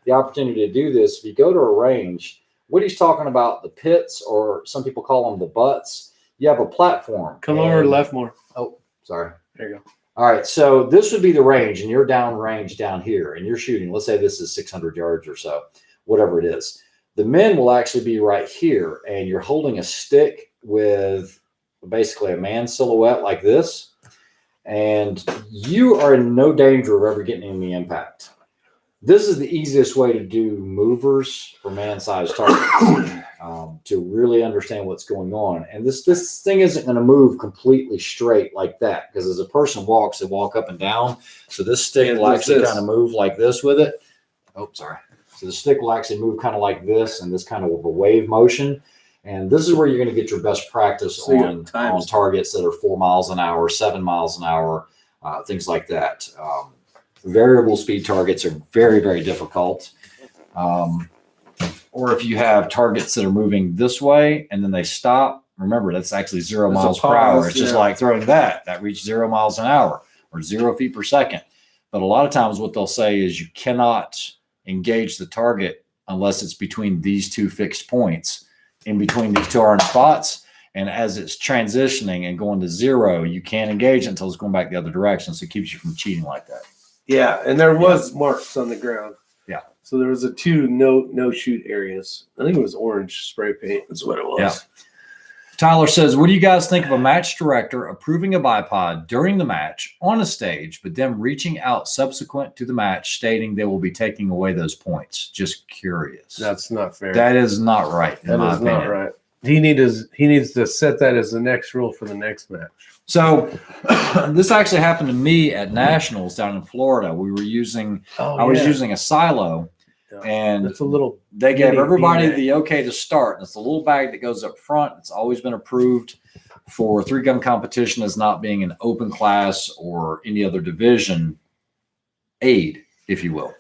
the opportunity to do this, if you go to a range, what he's talking about, the pits, or some people call them the butts, you have a platform. Come over left more. Oh, sorry. There you go. All right, so this would be the range, and you're down range down here, and you're shooting. Let's say this is 600 yards or so, whatever it is. The men will actually be right here, and you're holding a stick with basically a man silhouette like this, and you are in no danger of ever getting any impact. This is the easiest way to do movers for man-sized targets, to really understand what's going on. And this thing isn't going to move completely straight like that, because as a person walks, they walk up and down. So this stick will actually kind of move like this with it. Oh, sorry. So the stick will actually move kind of like this, and this kind of a wave motion. And this is where you're going to get your best practice on targets that are 4 miles an hour, 7 miles an hour, things like that. Variable speed targets are very, very difficult. Or if you have targets that are moving this way and then they stop, remember that's actually 0 miles per hour. It's just like throwing that reached 0 miles an hour or 0 feet per second. But a lot of times what they'll say is you cannot engage the target unless it's between these two fixed points, in between these two orange spots. And as it's transitioning and going to 0, you can't engage until it's going back the other direction. So it keeps you from cheating like that. Yeah, and there was marks on the ground. Yeah. So there was two no shoot areas. I think it was orange spray paint is what it was. Yeah. Tyler says, what do you guys think of a match director approving a bipod during the match on a stage, but then reaching out subsequent to the match stating they will be taking away those points? Just curious. That's not fair. That is not right, in my opinion. Not right. He needs to set that as the next rule for the next match. So this actually happened to me at Nationals down in Florida. We were using, I was using a silo. Yeah. And it's a little. They gave everybody the okay to start. It's a little bag that goes up front. It's always been approved for 3-gun competition as not being an open class or any other division aid, if you will.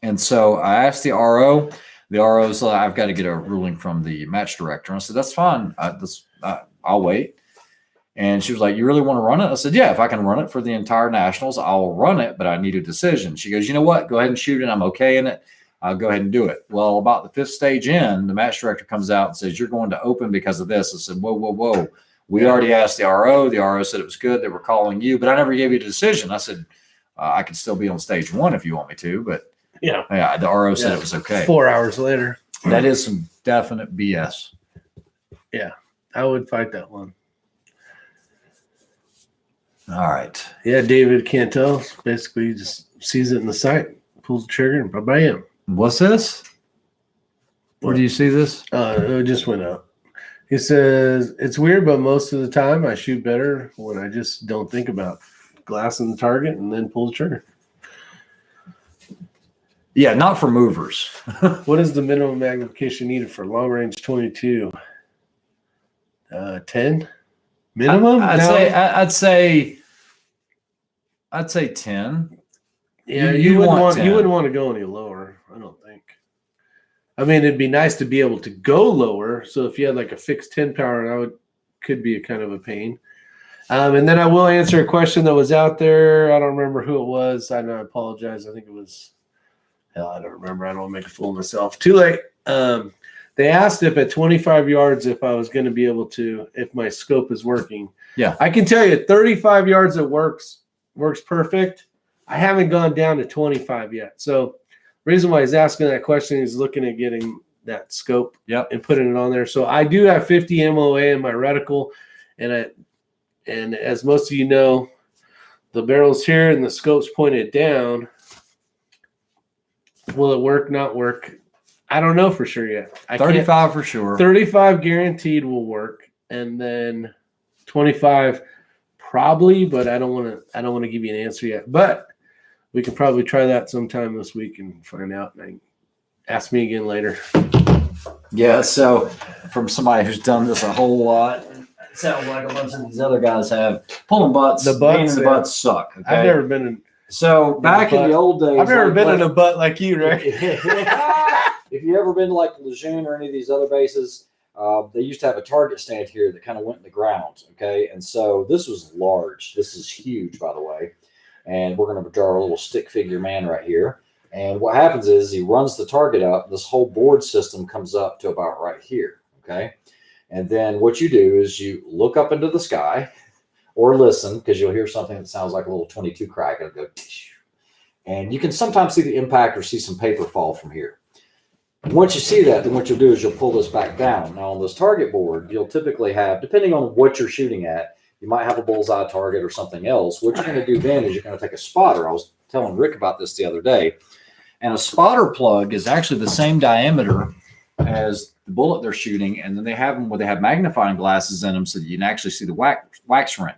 And so I asked the RO. The RO said, I've got to get a ruling from the match director. And I said, that's fine. I'll wait. And she was like, you really want to run it? I said, yeah, if I can run it for the entire Nationals, I'll run it, but I need a decision. She goes, you know what? Go ahead and shoot it. I'm okay in it. I'll go ahead and do it. Well, about the 5th stage in, the match director comes out and says, you're going to open because of this. I said, whoa, whoa, whoa. We already asked the RO. The RO said it was good. They were calling you, but I never gave you a decision. I said, I could still be on stage 1 if you want me to, but yeah, the RO said it was okay. 4 hours later. That is some definite BS. Yeah, I would fight that one. All right. Yeah, David Cantel basically just sees it in the sight, pulls the trigger, and bam. What's this? Where do you see this? It just went up. He says, it's weird, but most of the time I shoot better when I just don't think about glassing the target and then pull the trigger. Yeah, not for movers. What is the minimum magnification needed for long range 22? 10 minimum? I'd say 10. Yeah, you wouldn't want to go any lower, I don't think. I mean, it'd be nice to be able to go lower. So if you had like a fixed 10 power, could be a kind of a pain. And then I will answer a question that was out there. I don't remember who it was. I apologize. I think it was. Hell, I don't remember. I don't want to make a fool of myself. Too late. They asked if at 25 yards if I was going to be able to, if my scope is working. Yeah, I can tell you, 35 yards it works perfect. I haven't gone down to 25 yet. So the reason why he's asking that question is looking at getting that scope and putting it on there. So I do have 50 MOA in my reticle, and as most of you know, the barrel's here and the scope's pointed down. Will it work, not work? I don't know for sure yet. 35 for sure. 35 guaranteed will work, and then 25 probably, but I don't want to give you an answer yet. But we can probably try that sometime this week and find out. And ask me again later. Yeah, so from somebody who's done this a whole lot, it sounds like a bunch of these other guys have pulling butts. The butts, butts suck. Okay? I've never been in. So back in the old days, I've never been in a butt like you, right? If you ever been to like Lejeune or any of these other bases, they used to have a target stand here that kind of went in the ground. Okay, and so this was large. This is huge, by the way. And we're going to draw a little stick figure man right here. And what happens is he runs the target up. This whole board system comes up to about right here. Okay, and then what you do is you look up into the sky. Or listen, because you'll hear something that sounds like a little 22 crack. It'll go, and you can sometimes see the impact or see some paper fall from here. Once you see that, then what you'll do is you'll pull this back down. Now on this target board, you'll typically have, depending on what you're shooting at, you might have a bullseye target or something else. What you're going to do then is you're going to take a spotter. I was telling Rick about this the other day. And a spotter plug is actually the same diameter as the bullet they're shooting. And then they have them where they have magnifying glasses in them so that you can actually see the wax ring.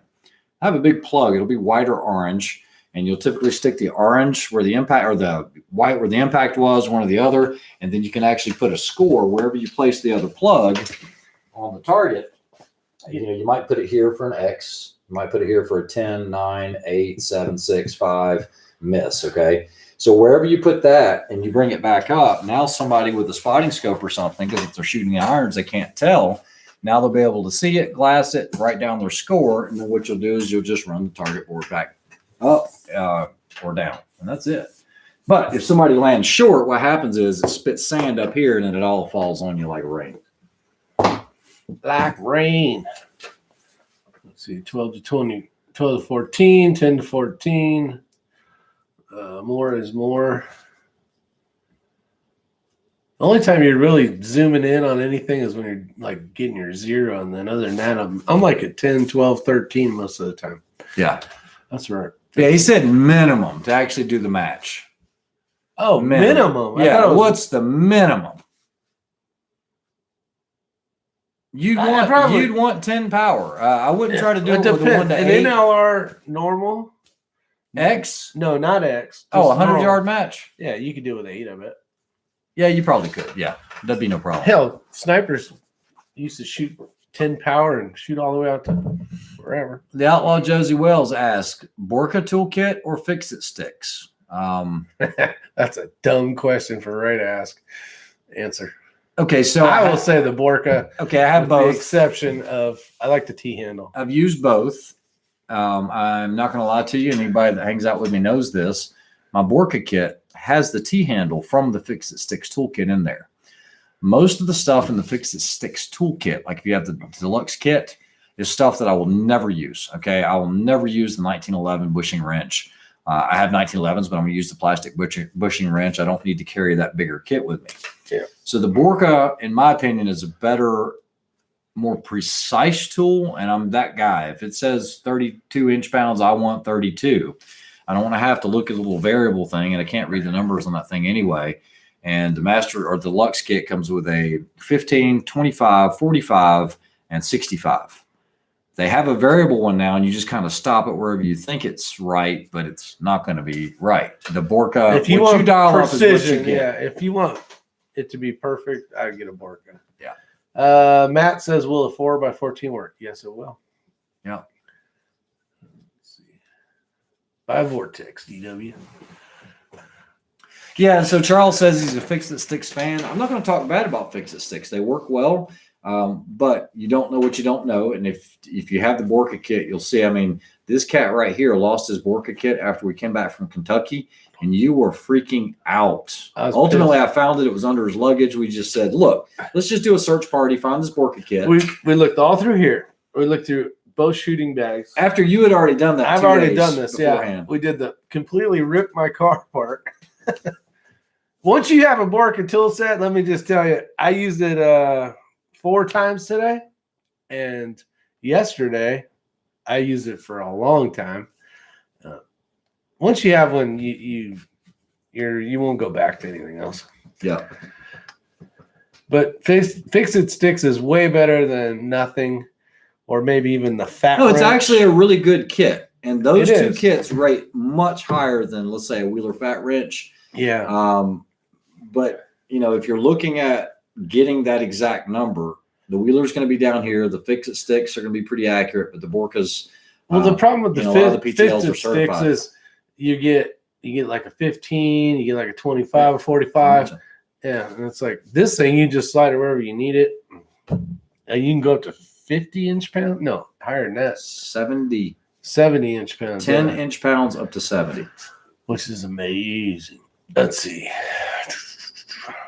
I have a big plug. It'll be white or orange, and you'll typically stick the orange where the impact, or the white where the impact was, one or the other, and then you can actually put a score wherever you place the other plug on the target. You know, you might put it here for an X. You might put it here for a 10, 9, 8, 7, 6, 5, miss, okay? So wherever you put that and you bring it back up, now somebody with a spotting scope or something, because if they're shooting irons, they can't tell. Now they'll be able to see it, glass it, write down their score, and then what you'll do is you'll just run the target board back up or down, and that's it. But if somebody lands short, what happens is it spits sand up here, and then it all falls on you like rain. Like rain. Let's see, 12 to 20, 12 to 14, 10 to 14. More is more. The only time you're really zooming in on anything is when you're like getting your 0. And then other than that, I'm like at 10, 12, 13 most of the time. Yeah. That's right. Yeah, he said minimum to actually do the match. Oh, minimum. Yeah, what's the minimum? You'd want 10 power. I wouldn't try to do it with a 1 to 8. An NLR normal? X? No, not X. Oh, 100-yard match? Yeah, you could do it with 8, I bet. Yeah, you probably could. Yeah, that'd be no problem. Hell, snipers used to shoot 10 power and shoot all the way out to wherever. The Outlaw Josie Wells asked, Borka toolkit or fix-it sticks? That's a dumb question for Ray to ask. Answer. Okay, so I will say the Borka. Okay, I have both. The exception of I like the T-handle. I've used both. I'm not going to lie to you. Anybody that hangs out with me knows this. My Borka kit has the T-handle from the Fix-It Sticks toolkit in there. Most of the stuff in the Fix-It Sticks toolkit, like if you have the deluxe kit, is stuff that I will never use. Okay, I will never use the 1911 bushing wrench. I have 1911s, but I'm going to use the plastic bushing wrench. I don't need to carry that bigger kit with me. Yeah. So the Borka, in my opinion, is a better, more precise tool, and I'm that guy. If it says 32 inch-pounds, I want 32. I don't want to have to look at the little variable thing, and I can't read the numbers on that thing anyway. And the Master or Deluxe kit comes with a 15, 25, 45, and 65. They have a variable one now, and you just kind of stop it wherever you think it's right, but it's not going to be right. The Borka, if you want dial precision, up is what you get. yeah. If you want it to be perfect, I'd get a Borka. Yeah. Matt says, will a 4x14 work? Yes, it will. Yeah. Let's see. By Vortex, DW. Yeah, so Charles says he's a Fix-It Sticks fan. I'm not going to talk bad about Fix-It Sticks. They work well, but you don't know what you don't know. And if you have the Borka kit, you'll see, I mean, this cat right here lost his Borka kit after we came back from Kentucky, and you were freaking out. Ultimately, I found it was under his luggage. We just said, look, let's just do a search party, find this Borka kit. We looked all through here. We looked through both shooting bags. After you had already done that. I've already done this, beforehand. yeah. We did the completely ripped my car apart. Once you have a Borka tool set, let me just tell you, I used it 4 times today, and yesterday I used it for a long time. Once you have one, you won't go back to anything else. Yeah. But Fix-It Sticks is way better than nothing, or maybe even the fat. No, it's wrench. actually a really good kit, and those two is. kits rate much higher than, let's say, a Wheeler Fat Wrench. Yeah. But if you're looking at getting that exact number, the Wheeler's going to be down here. The Fix-It Sticks are going to be pretty accurate, but the Borkas. Well, the problem with the PTLs are Sticks certified. is you get like a 15, you get like a 25 or 45. Yeah, and it's like this thing, you just slide it wherever you need it. And you can go up to 50 inch-pounds. No, higher than that. 70 inch-pounds. 10 inch-pounds up to 70. Which is amazing. Let's see.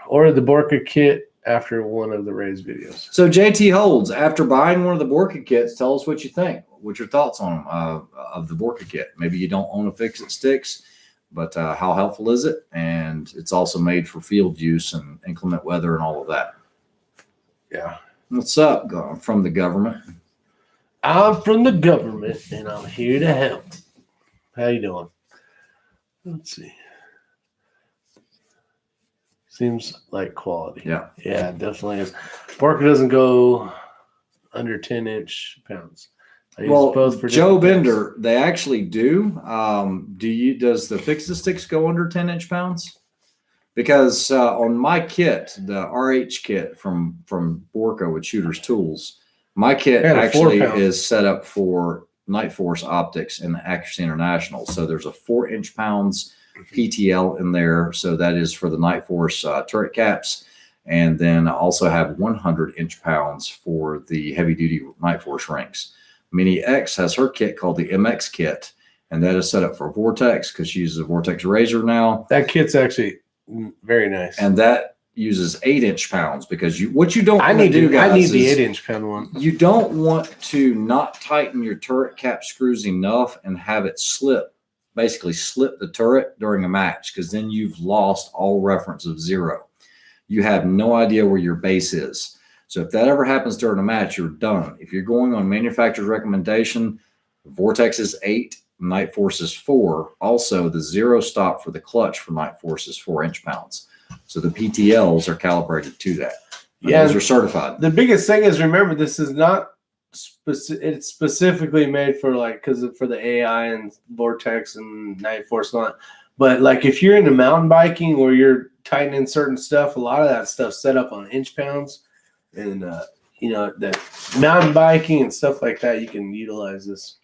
Or the Borka kit after one of the Ray's videos. So JT Holds, after buying one of the Borka kits, tell us what you think. What's your thoughts on of the Borka kit? Maybe you don't own a Fix-It Sticks, but how helpful is it? And it's also made for field use and inclement weather and all of that. Yeah. What's up, from the government? I'm from the government, and I'm here to help. How you doing? Let's see. Seems like quality. Yeah. Yeah, it definitely is. Borka doesn't go under 10 inch-pounds. Well, Joe Bender, they actually do. Does the Fix-It Sticks go under 10 inch-pounds? Because on my kit, the RH kit from Borka with Shooter's Tools, my kit actually is set up for Night Force optics and Accuracy International. So there's a 4 inch-pounds PTL in there. So that is for the Night Force turret caps. And then I also have 100 inch-pounds for the heavy-duty Night Force rings. Mini X has her kit called the MX kit, and that is set up for Vortex because she uses a Vortex Razor now. That kit's actually very nice. And that uses 8 inch-pounds because what you don't want to do, guys, I need the 8 inch-pound one. You don't want to not tighten your turret cap screws enough and have it basically slip the turret during a match, because then you've lost all reference of 0. you have no idea where your base is. So if that ever happens during a match, you're done. If you're going on manufacturer's recommendation, Vortex is 8, Night Force is 4. Also, the 0 stop for the clutch for Night Force is 4 inch-pounds. So the PTLs are calibrated to that. Yeah, those are certified. The biggest thing is, remember, this is not it's specifically made for for the AI and Vortex and Night Force and all that. But like if you're into mountain biking where you're tightening certain stuff, a lot of that stuff set up on inch-pounds, and that mountain biking and stuff like that, you can utilize this.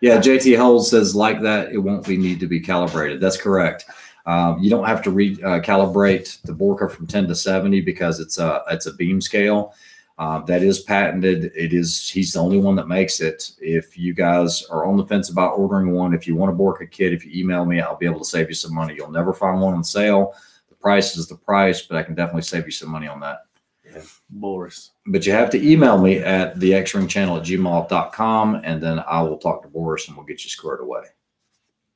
Yeah, JT Holds says like that, it won't need to be calibrated. That's correct. You don't have to calibrate the Borka from 10 to 70 because it's a beam scale. That is patented. He's the only one that makes it. If you guys are on the fence about ordering one, if you want a Borka kit, if you email me, I'll be able to save you some money. You'll never find one on sale. The price is the price, but I can definitely save you some money on that. Yeah, Boris. But you have to email me at thexringchannel@gmail.com, and then I will talk to Boris and we'll get you squared away.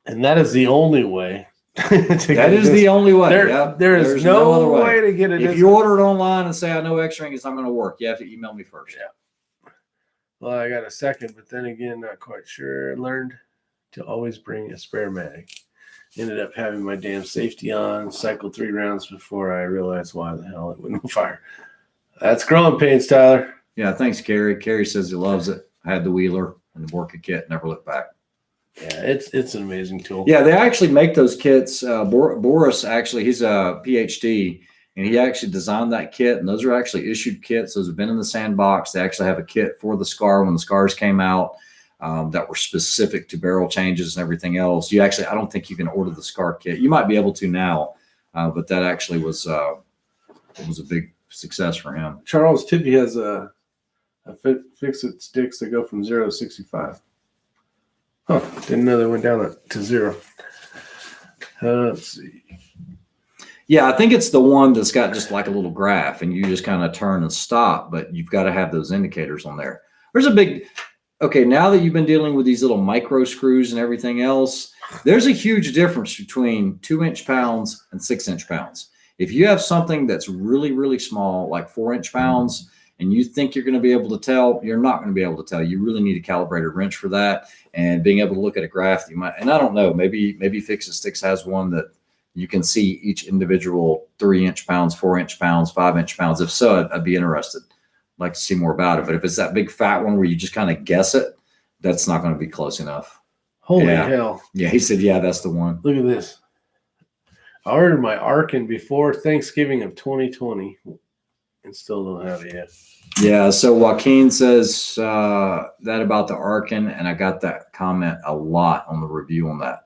And that is the only way. That is the only way. There's no other way to get it. If you order it online and say, I know X-Ring is not going to work, you have to email me first. Yeah. Well, I got a second, but then again, not quite sure. Learned to always bring a spare mag. Ended up having my damn safety on, cycled 3 rounds before I realized why the hell it wouldn't fire. That's growing pains, Tyler. Yeah, thanks, Carrie. Carrie says he loves it. I had the Wheeler and the Borka kit, never looked back. Yeah, it's an amazing tool. Yeah, they actually make those kits. Boris, actually, he's a PhD, and he actually designed that kit. And those are actually issued kits. Those have been in the sandbox. They actually have a kit for the Scar when the Scars came out that were specific to barrel changes and everything else. I don't think you can order the Scar kit. You might be able to now, but that actually was a big success for him. Charles Tippy has a fix-it sticks that go from 0 to 65. Huh, didn't know they went down to 0. Let's see. Yeah, I think it's the one that's got just like a little graph and you just kind of turn and stop, but you've got to have those indicators on there. Okay, now that you've been dealing with these little micro screws and everything else, there's a huge difference between 2 inch-pounds and 6 inch-pounds. If you have something that's really, really small, like 4 inch-pounds, and you think you're going to be able to tell, you're not going to be able to tell. You really need a calibrated wrench for that, and being able to look at a graph. You might, and I don't know, maybe Fix-It Sticks has one that you can see each individual 3 inch-pounds, 4 inch-pounds, 5 inch-pounds. If so, I'd be interested. I'd like to see more about it. But if it's that big fat one where you just kind of guess it, that's not going to be close enough. Holy hell! Yeah, he said, yeah, that's the one. Look at this. I ordered my Arkin before Thanksgiving of 2020. And still don't have it yet. Yeah, so Joaquin says that about the Arkin, and I got that comment a lot on the review on that.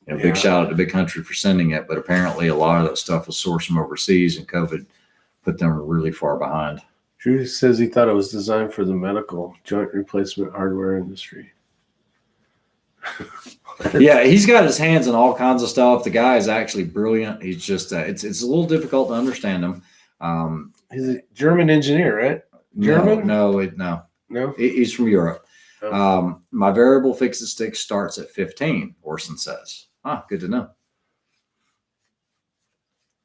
Big shout out to Big Country for sending it, but apparently a lot of that stuff was sourced from overseas, and COVID put them really far behind. Drew says he thought it was designed for the medical joint replacement hardware industry. Yeah, he's got his hands in all kinds of stuff. The guy is actually brilliant. He's just it's a little difficult to understand him. He's a German engineer, right? German? No. He's from Europe. Oh. My variable Fix-It Stick starts at 15, Orson says. Good to know.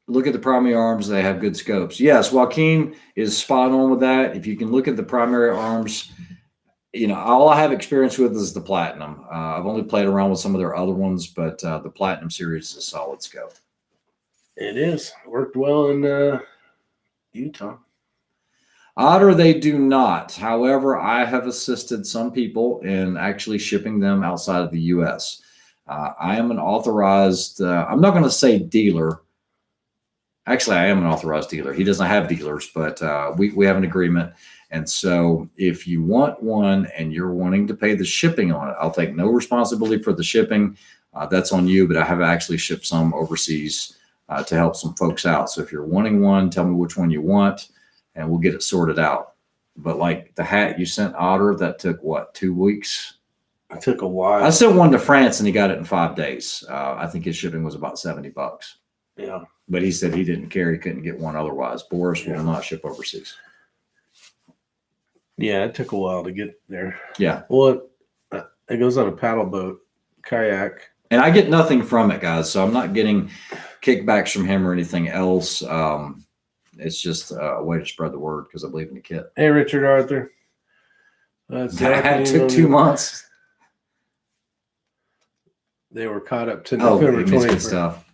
Look at the primary arms. They have good scopes. Yes, Joaquin is spot on with that. If you can look at the primary arms, all I have experience with is the Platinum. I've only played around with some of their other ones, but the Platinum series is a solid scope. It is. Worked well in Utah. Otter, they do not. However, I have assisted some people in actually shipping them outside of the U.S. I am an authorized, I'm not going to say dealer. Actually, I am an authorized dealer. He doesn't have dealers, but we have an agreement. And so if you want one and you're wanting to pay the shipping on it, I'll take no responsibility for the shipping. That's on you, but I have actually shipped some overseas to help some folks out. So if you're wanting one, tell me which one you want, and we'll get it sorted out. But like the hat you sent Otter, that took what, 2 weeks? It took a while. I sent one to France and he got it in 5 days. I think his shipping was about $70. Yeah. But he said he didn't care. He couldn't get one otherwise. Boris will not ship overseas. Yeah, it took a while to get there. Yeah. Well, it goes on a paddle boat, kayak. And I get nothing from it, guys. So I'm not getting kickbacks from him or anything else. It's just a way to spread the word because I believe in the kit. Hey, Richard Arthur. That took 2 months. They were caught up to Oh, November it means 21st. good stuff.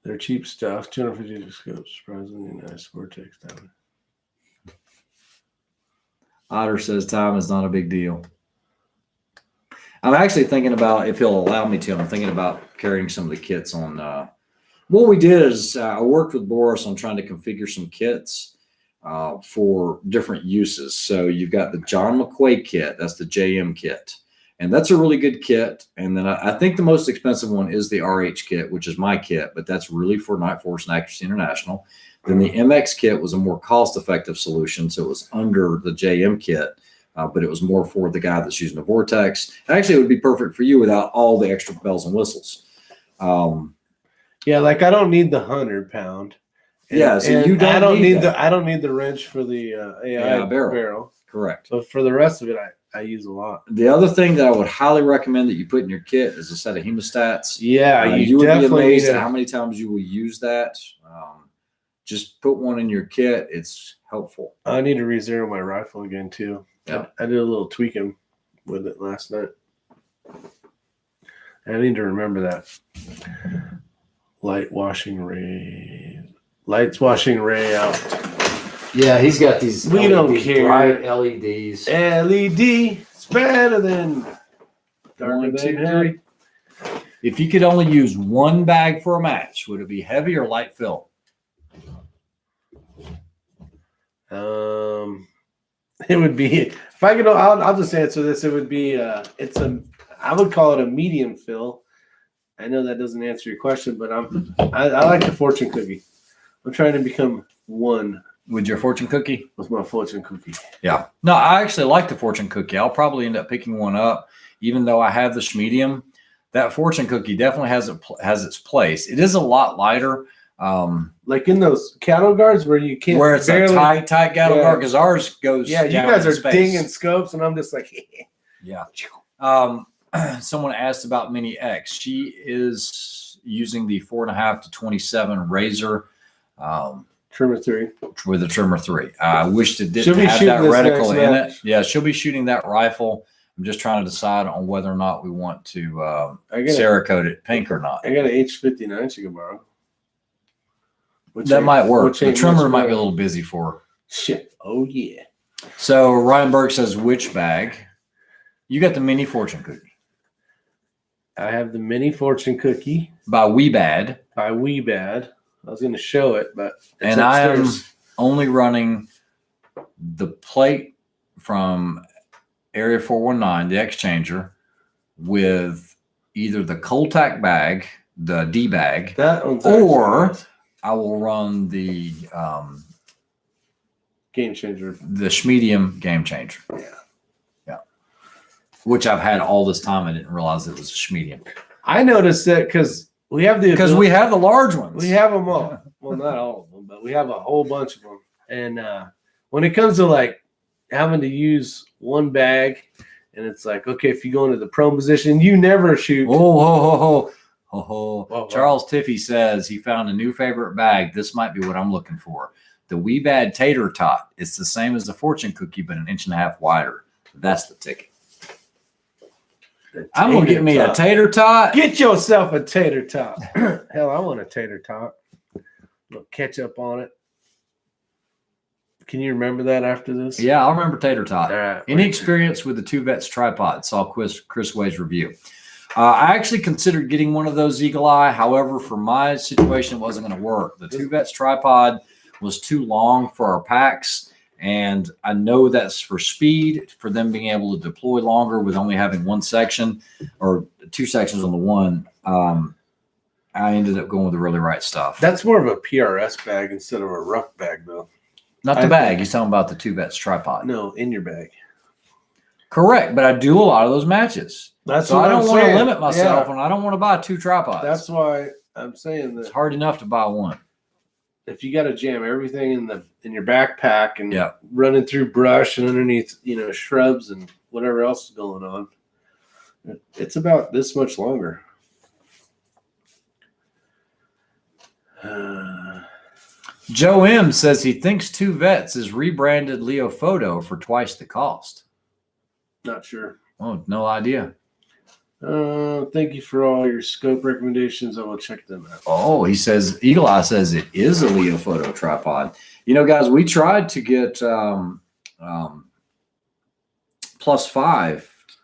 They're cheap stuff. 250 scopes. Surprisingly nice. Vortex down. Otter says time is not a big deal. I'm actually thinking about, if he'll allow me to, I'm thinking about carrying some of the kits on. What we did is I worked with Boris on trying to configure some kits for different uses. So you've got the John McQuaid kit. That's the JM kit. And that's a really good kit. And then I think the most expensive one is the RH kit, which is my kit, but that's really for Night Force and Accuracy International. Then the MX kit was a more cost-effective solution. So it was under the JM kit, but it was more for the guy that's using the Vortex. Actually, it would be perfect for you without all the extra bells and whistles. Yeah, like I don't need the 100-pound. Yeah, so you don't I don't need that. I don't need the wrench for the AI barrel. Correct. So for the rest of it, I use a lot. The other thing that I would highly recommend that you put in your kit is a set of hemostats. Yeah, you would be amazed at how many times you will use that. Just put one in your kit. It's helpful. I need to re-zero my rifle again too. Yeah. I did a little tweaking with it last night. I need to remember that. Lights washing ray out. Yeah, he's got these. We don't care. Bright LEDs. LED. It's better than One, two, three. If you could only use one bag for a match, would it be heavy or light fill? It would be, if I could, I'll just answer this. It would be, I would call it a medium fill. I know that doesn't answer your question, but I like the fortune cookie. I'm trying to become one with your fortune cookie. With my fortune cookie. Yeah. No, I actually like the fortune cookie. I'll probably end up picking one up, even though I have the medium. That fortune cookie definitely has its place. It is a lot lighter. Like in those cattle guards where you can't, where it's barely, a tight cattle guard, because ours goes. Yeah, you guys are dinging scopes, and I'm just like, yeah. Someone asked about Mini X. She is using the 4.5 to 27 Razor trimmer 3 with a trimmer 3. I wished it didn't have that reticle in it. Yeah, she'll be shooting that rifle. I'm just trying to decide on whether or not we want to Cerakote it pink or not. I got an H59 she can borrow. That might work. The trimmer might be a little busy for her. Shit. Oh, yeah. So Ryan Burke says, which bag? You got the mini fortune cookie. I have the mini fortune cookie. By Weebad. By Weebad. I was going to show it, but it's upstairs. I am only running the plate from Area 419, the exchanger, with either the Coltac bag, the D bag, or I will run the Game Changer, the Schmedium Game Changer. Yeah. Which I've had all this time. I didn't realize it was a Schmedium. I noticed that because we have the large ones. We have them all. Well, not all of them, but we have a whole bunch of them. And when it comes to like having to use one bag, and it's like, okay, if you go into the prone position, you never shoot. Charles Tiffy says he found a new favorite bag. This might be what I'm looking for. The Weebad Tater Tot. It's the same as the fortune cookie, but 1.5 inches wider. That's the ticket. I'm going to get me a tater tot. Get yourself a tater tot. Hell, I want a tater tot. A little ketchup on it. Can you remember that after this? Yeah, I'll remember tater tot. All right. Any experience with the 2 Vets tripod? Saw Chris Way's review. I actually considered getting one of those Eagle Eye. However, for my situation, it wasn't going to work. The 2 Vets tripod was too long for our packs. And I know that's for speed, for them being able to deploy longer with only having one section or 2 sections on the one. I ended up going with the really right stuff. That's more of a PRS bag instead of a rough bag, though. Not the bag. He's talking about the 2 Vets tripod. No, in your bag. Correct, but I do a lot of those matches. That's so I don't want to limit myself, and I don't want to buy 2 tripods. That's why I'm saying that it's hard enough to buy one. If you got to jam everything in your backpack and running through brush and underneath, shrubs and whatever else is going on, it's about this much longer. Joe M says he thinks Two Vets is rebranded Leo Photo for twice the cost. Not sure. Oh, no idea. Thank you for all your scope recommendations. I will check them out. Oh, he says, Eagle Eye says it is a Leo Photo tripod. You know, guys, we tried to get +5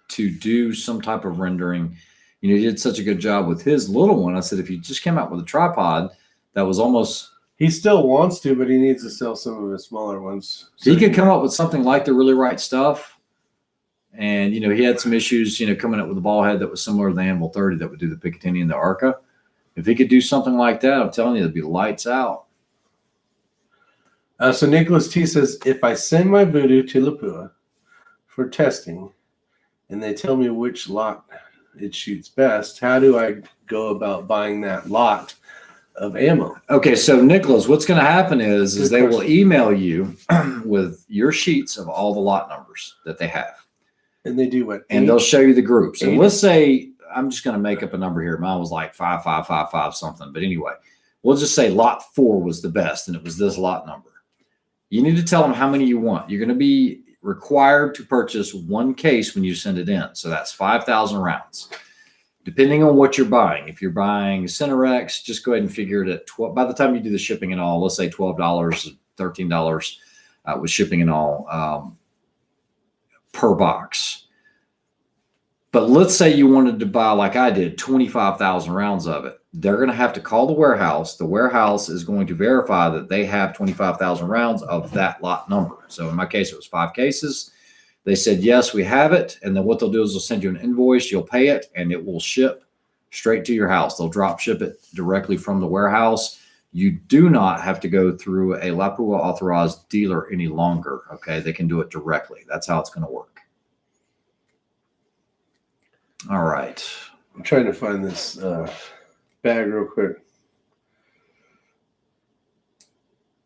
to do some type of rendering. You know, he did such a good job with his little one. I said, if you just came out with a tripod that was almost... He still wants to, but he needs to sell some of his smaller ones. So he could come up with something like the Really Right Stuff. And, you know, he had some issues, you know, coming up with a ball head that was similar to the Anvil 30 that would do the Picatinny and the Arca. If he could do something like that, I'm telling you, it'd be lights out. So Nicholas T says, if I send my Voodoo to Lapua for testing and they tell me which lot it shoots best, how do I go about buying that lot of ammo? Okay, so Nicholas, what's going to happen is they will email you with your sheets of all the lot numbers that they have. And they do what? And they'll show you the groups. And let's say, I'm just going to make up a number here. Mine was like 5555 something. But anyway, we'll just say lot 4 was the best, and it was this lot number. You need to tell them how many you want. You're going to be required to purchase 1 case when you send it in. So that's 5,000 rounds. Depending on what you're buying. If you're buying Cinerex, just go ahead and figure it at 12. By the time you do the shipping and all, let's say $12, $13 with shipping and all. Per box. But let's say you wanted to buy, like I did, 25,000 rounds of it. They're going to have to call the warehouse. The warehouse is going to verify that they have 25,000 rounds of that lot number. So in my case, it was 5 cases. They said, yes, we have it. And then what they'll do is they'll send you an invoice. You'll pay it, and it will ship straight to your house. They'll drop ship it directly from the warehouse. You do not have to go through a Lapua authorized dealer any longer. Okay, they can do it directly. That's how it's going to work. All right. I'm trying to find this bag real quick.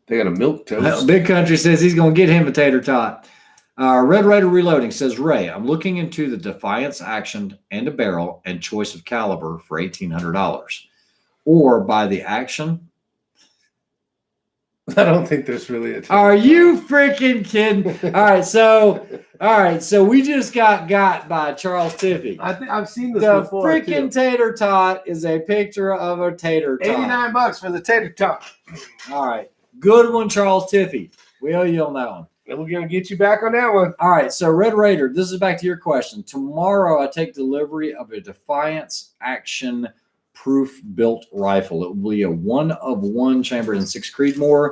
They got a milk toast. Big Country says he's going to get him a tater tot. Red Raider Reloading says, Ray, I'm looking into the Defiance Action and a barrel and choice of caliber for $1,800. Or buy the Action. I don't think there's really a. Are you freaking kidding? All right, so we just got by Charles Tiffy. I've seen this the before. The freaking tater tot is a picture of a tater tot. $89 for the tater tot. All right, good one, Charles Tiffy. We owe you on that one. And we're gonna get you back on that one. All right, so Red Raider, this is back to your question. Tomorrow, I take delivery of a Defiance Action proof built rifle. It will be a 1-of-1 chambered in 6 Creedmoor.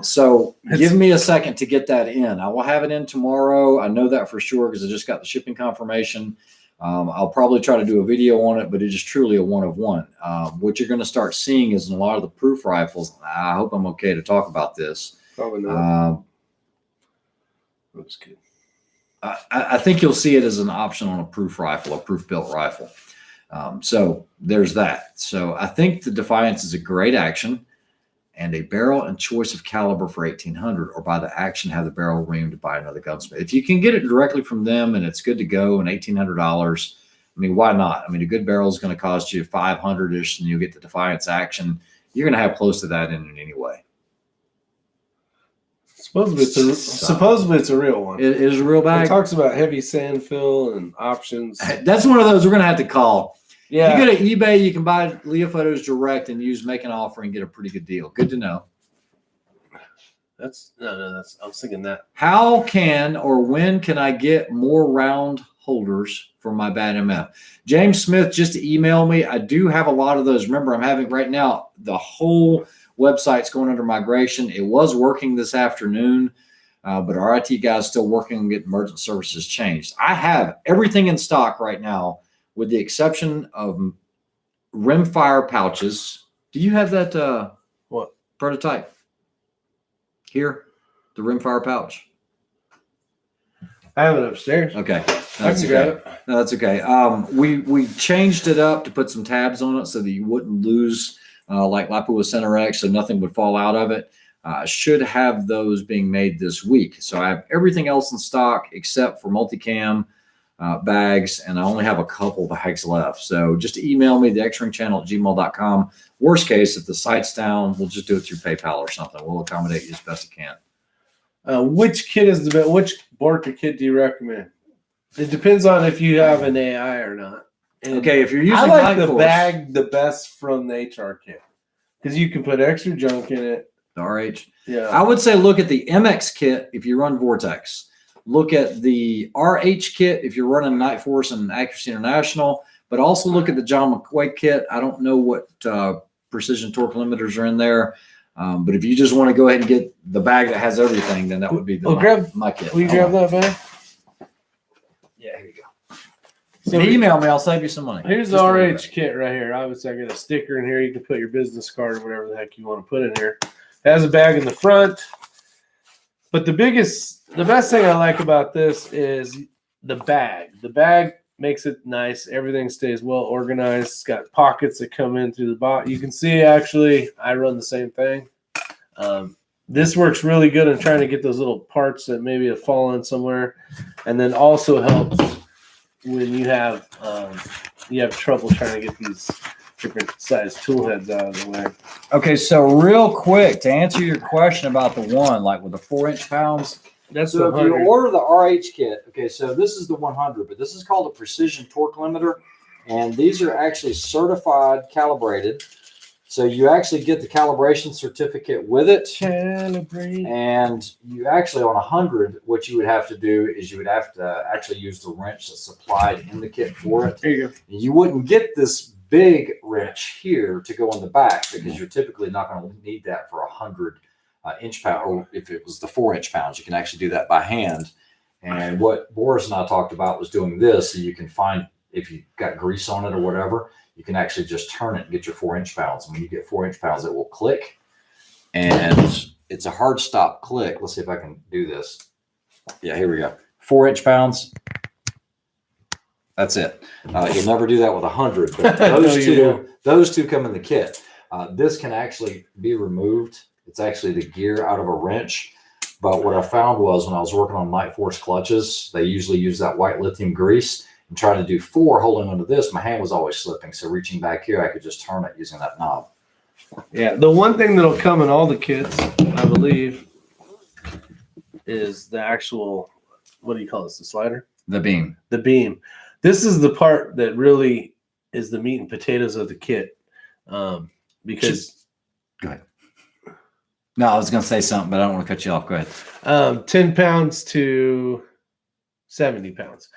So give me a second to get that in. I will have it in tomorrow. I know that for sure because I just got the shipping confirmation. I'll probably try to do a video on it, but it is truly a 1-of-1. What you're going to start seeing is in a lot of the proof rifles. I hope I'm okay to talk about this. Probably not. I'm just kidding. I think you'll see it as an option on a proof rifle, a proof built rifle. So there's that. So I think the Defiance is a great action, and a barrel and choice of caliber for $1,800, or buy the Action, have the barrel reamed by another gunsmith. If you can get it directly from them and it's good to go and $1,800, I mean, why not? I mean, a good barrel is going to cost you $500-ish, and you get the Defiance Action. You're going to have close to that in it anyway. Supposedly it's a real one. It is a real bag. It talks about heavy sand fill and options. That's one of those we're going to have to call. Yeah. If you go to eBay, you can buy Leo Photos direct and use make an offer and get a pretty good deal. Good to know. I was thinking that. How can or when can I get more round holders for my Bad MF? James Smith just emailed me. I do have a lot of those. Remember, I'm having right now the whole website's going under migration. It was working this afternoon, but our IT guy's still working on getting merchant services changed. I have everything in stock right now, with the exception of rimfire pouches. Do you have that what prototype here? The rimfire pouch. I have it upstairs. Okay, I can grab it. No, that's okay. We changed it up to put some tabs on it so that you wouldn't lose like Lapua Cinerex, so nothing would fall out of it. Should have those being made this week. So I have everything else in stock except for multicam. bags, and I only have a couple bags left. So just email me, the xringchannel@gmail.com. Worst case, if the site's down, we'll just do it through PayPal or something. We'll accommodate you as best we can. Which kit is the best? Which Borka kit do you recommend? It depends on if you have an AI or not. And okay, if you're using I like the Nightforce, bag the best from the HR kit because you can put extra junk in it. the RH. Yeah, I would say look at the MX kit if you run Vortex. Look at the RH kit if you're running Nightforce and Accuracy International, but also look at the John McQuaid kit. I don't know what precision torque limiters are in there, but if you just want to go ahead and get the bag that has everything, then that would be my kit. Will you grab that bag? Yeah, here you go. So email me, I'll save you some money. Here's the RH kit right here. Obviously, I got a sticker in here. You can put your business card or whatever the heck you want to put in here. It has a bag in the front. But the best thing I like about this is the bag. The bag makes it nice. Everything stays well organized. It's got pockets that come in through the bottom. You can see, actually, I run the same thing. This works really good in trying to get those little parts that maybe have fallen somewhere. And then also helps when you have trouble trying to get these different size tool heads out of the way. Okay, so real quick, to answer your question about the one, like with the 4-inch pounds, That's so the if you 100. order the RH kit, okay, so this is the 100, but this is called a precision torque limiter, and these are actually certified, calibrated. So you actually get the calibration certificate with it. Calibrate. And you actually, on 100, what you would have to do is you would have to actually use the wrench that's supplied in the kit for it. There you go. You wouldn't get this big wrench here to go on the back because you're typically not going to need that for 100 inch pound, or if it was the 4-inch pounds, you can actually do that by hand. And what Boris and I talked about was doing this, so you can find, if you've got grease on it or whatever, you can actually just turn it and get your 4-inch pounds. And when you get 4-inch pounds, it will click, and it's a hard stop click. Let's see if I can do this. Yeah, here we go. 4-inch pounds. That's it. You'll never do that with 100, but those two come in the kit. This can actually be removed. It's actually the gear out of a wrench. But what I found was when I was working on Nightforce clutches, they usually use that white lithium grease. And trying to do 4 holding onto this, my hand was always slipping. So reaching back here, I could just turn it using that knob. Yeah, the one thing that'll come in all the kits, I believe, is the actual, what do you call this, the slider? The beam. The beam. This is the part that really is the meat and potatoes of the kit. Because go ahead. No, I was going to say something, but I don't want to cut you off. Go ahead. 10 pounds to 70 pounds.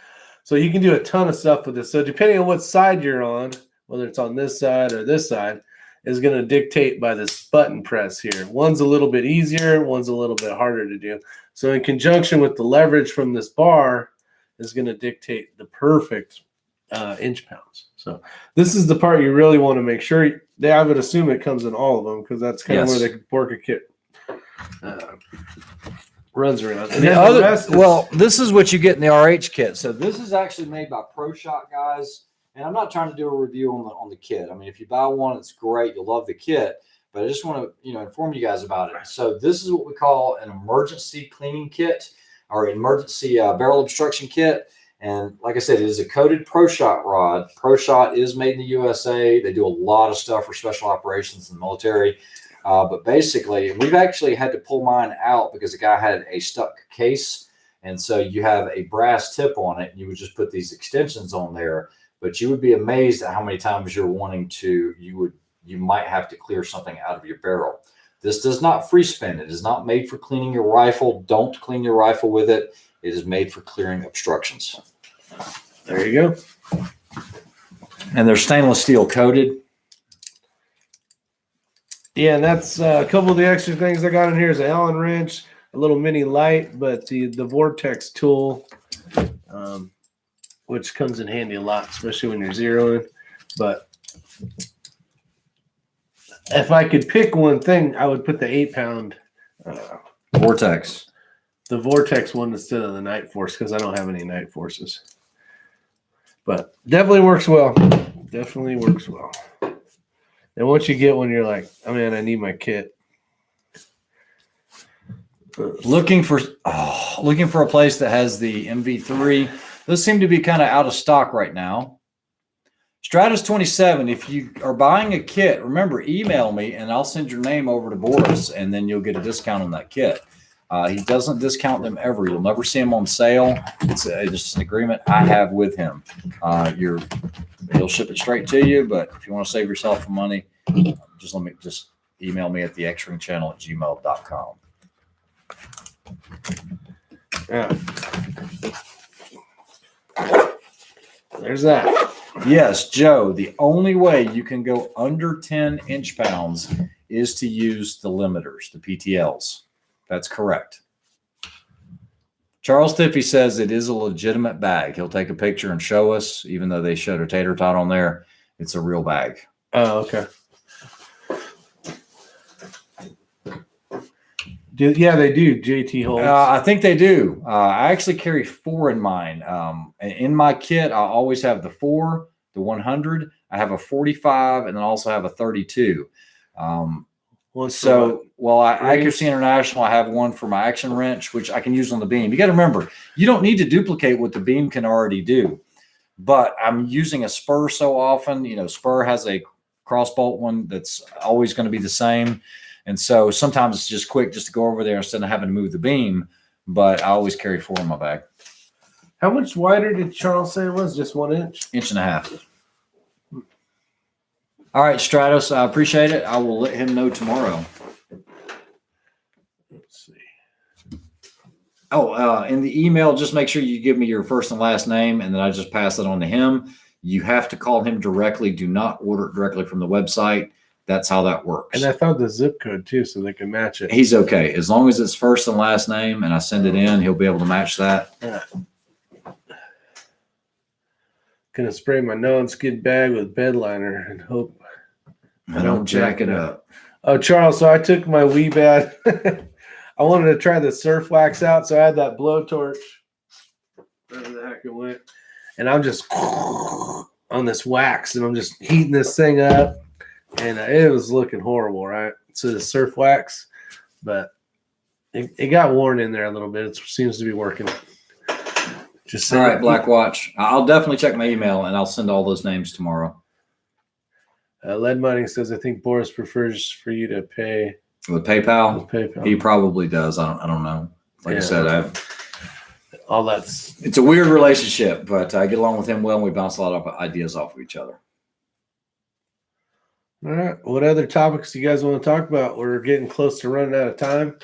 So you can do a ton of stuff with this. So depending on what side you're on, whether it's on this side or this side, is going to dictate by this button press here. One's a little bit easier, one's a little bit harder to do. So in conjunction with the leverage from this bar is going to dictate the perfect inch pounds. So this is the part you really want to make sure. I would assume it comes in all of them because that's kind of where the Borka kit runs around. And this is what you get in the RH kit. So this is actually made by ProShot guys. And I'm not trying to do a review on the kit. I mean, if you buy one, it's great. You'll love the kit. But I just want to, inform you guys about it. So this is what we call an emergency cleaning kit or emergency barrel obstruction kit. And like I said, it is a coated ProShot rod. ProShot is made in the USA. They do a lot of stuff for special operations in the military. But basically, we've actually had to pull mine out because the guy had a stuck case. And so you have a brass tip on it. And you would just put these extensions on there. But you would be amazed at how many times you're wanting to, you might have to clear something out of your barrel. This does not free spin. It is not made for cleaning your rifle. Don't clean your rifle with it. It is made for clearing obstructions. There you go. And they're stainless steel coated. Yeah, and that's a couple of the extra things I got in here is an Allen wrench, a little mini light, but the Vortex tool, which comes in handy a lot, especially when you're zeroing. But if I could pick one thing, I would put the 8-pound Vortex. The Vortex one instead of the Nightforce because I don't have any Nightforces. But definitely works well. Definitely works well. And once you get one, you're like, oh man, I need my kit. Looking for a place that has the MV3 Those seem to be kind of out of stock right now. Stratus 27, if you are buying a kit, remember, email me and I'll send your name over to Boris and then you'll get a discount on that kit. He doesn't discount them ever. You'll never see him on sale. It's just an agreement I have with him. He'll ship it straight to you, but if you want to save yourself some money, just email me at theXringchannel@gmail.com. Yeah. There's that. Yes, Joe, the only way you can go under 10 inch-pounds is to use the limiters, the PTLs. That's correct. Charles Tiffy says it is a legitimate bag. He'll take a picture and show us, even though they showed a tater tot on there. It's a real bag. Oh, okay. Yeah, they do. JT holds. I think they do. I actually carry 4 in mine. In my kit, I always have the 4, the 100. I have a 45, and then also have a 32. Accuracy International, I have one for my action wrench, which I can use on the beam. You got to remember, you don't need to duplicate what the beam can already do. But I'm using a spur so often. You know, spur has a cross bolt one that's always going to be the same. And so sometimes it's just quick just to go over there instead of having to move the beam. But I always carry 4 in my bag. How much wider did Charles say it was? Just 1 inch? 1.5 inches. All right, Stratos, I appreciate it. I will let him know tomorrow. Let's see. Oh, in the email, just make sure you give me your first and last name, and then I just pass it on to him. You have to call him directly. Do not order it directly from the website. That's how that works. And I thought the zip code, too, so they can match it. He's okay. As long as it's first and last name, and I send it in, he'll be able to match that. Yeah. Gonna spray my non-skid bag with bed liner and hope I don't jack it up. Oh, Charles, so I took my wee bad. I wanted to try the surf wax out, so I had that blowtorch. Wherever the heck it went. And I'm just on this wax, and I'm just heating this thing up. And it was looking horrible, right? So the surf wax, but it got worn in there a little bit. It seems to be working. Just all right, Black Watch. I'll definitely check my email, and I'll send all those names tomorrow. Lead Mining says, I think Boris prefers for you to pay with PayPal. With PayPal. He probably does. I don't know. Like I said, it's a weird relationship, but I get along with him well, and we bounce a lot of ideas off of each other. All right. What other topics do you guys want to talk about? We're getting close to running out of time.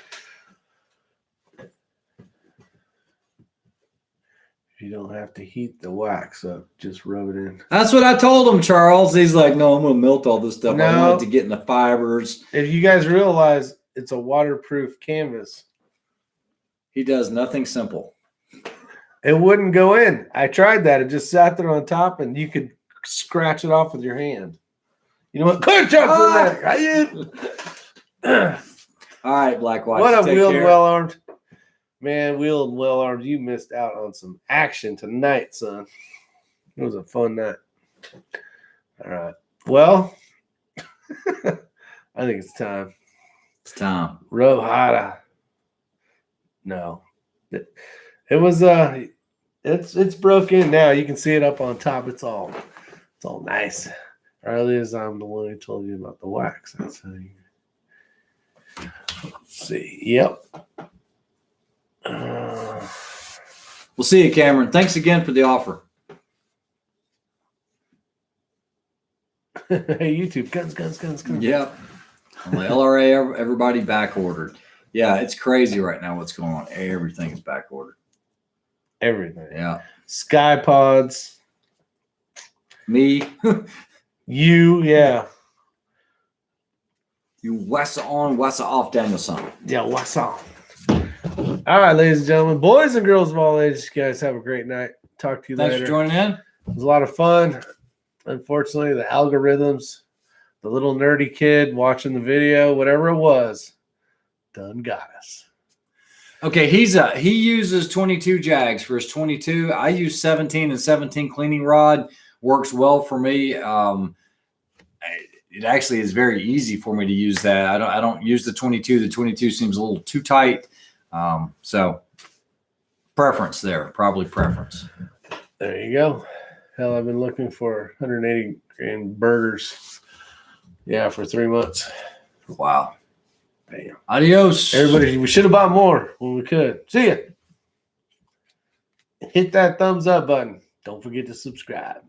You don't have to heat the wax up. Just rub it in. That's what I told him, Charles. He's like, no, I'm going to melt all this stuff. No. I want it to get in the fibers. If you guys realize it's a waterproof canvas. He does nothing simple. It wouldn't go in. I tried that. It just sat there on top, and you could scratch it off with your hand. You know what? Clear jump in there. All right, Black Watch. What a wheeled and well-armed. Man, wheeled and well-armed. You missed out on some action tonight, son. It was a fun night. All right. Well, I think it's time. It's time. Rohada. No. It was it's broken now. You can see it up on top. It's all nice. Or at least I'm the one who told you about the wax. That's how you. Let's see. Yep. We'll see you, Cameron. Thanks again for the offer. Hey, YouTube. Guns. Yep. On the LRA, everybody back ordered. Yeah, it's crazy right now what's going on. Everything is back ordered. Everything. Yeah. Sky pods. Me. You, yeah. You wassa on, wassa off, Danielson. Yeah, what's up? All right, ladies and gentlemen, boys and girls of all ages, you guys have a great night. Talk to you later. Thanks for joining in. It was a lot of fun. Unfortunately, the algorithms, the little nerdy kid watching the video, whatever it was, done got us. Okay, he uses 22 jags for his 22. I use 17 and 17 cleaning rod. Works well for me. It actually is very easy for me to use that. I don't use the 22. The 22 seems a little too tight. So preference there, probably preference. There you go. Hell, I've been looking for 180 grand burgers. Yeah, for 3 months. Wow. Damn. Adios. Everybody, we should have bought more when we could. See ya. Hit that thumbs up button. Don't forget to subscribe.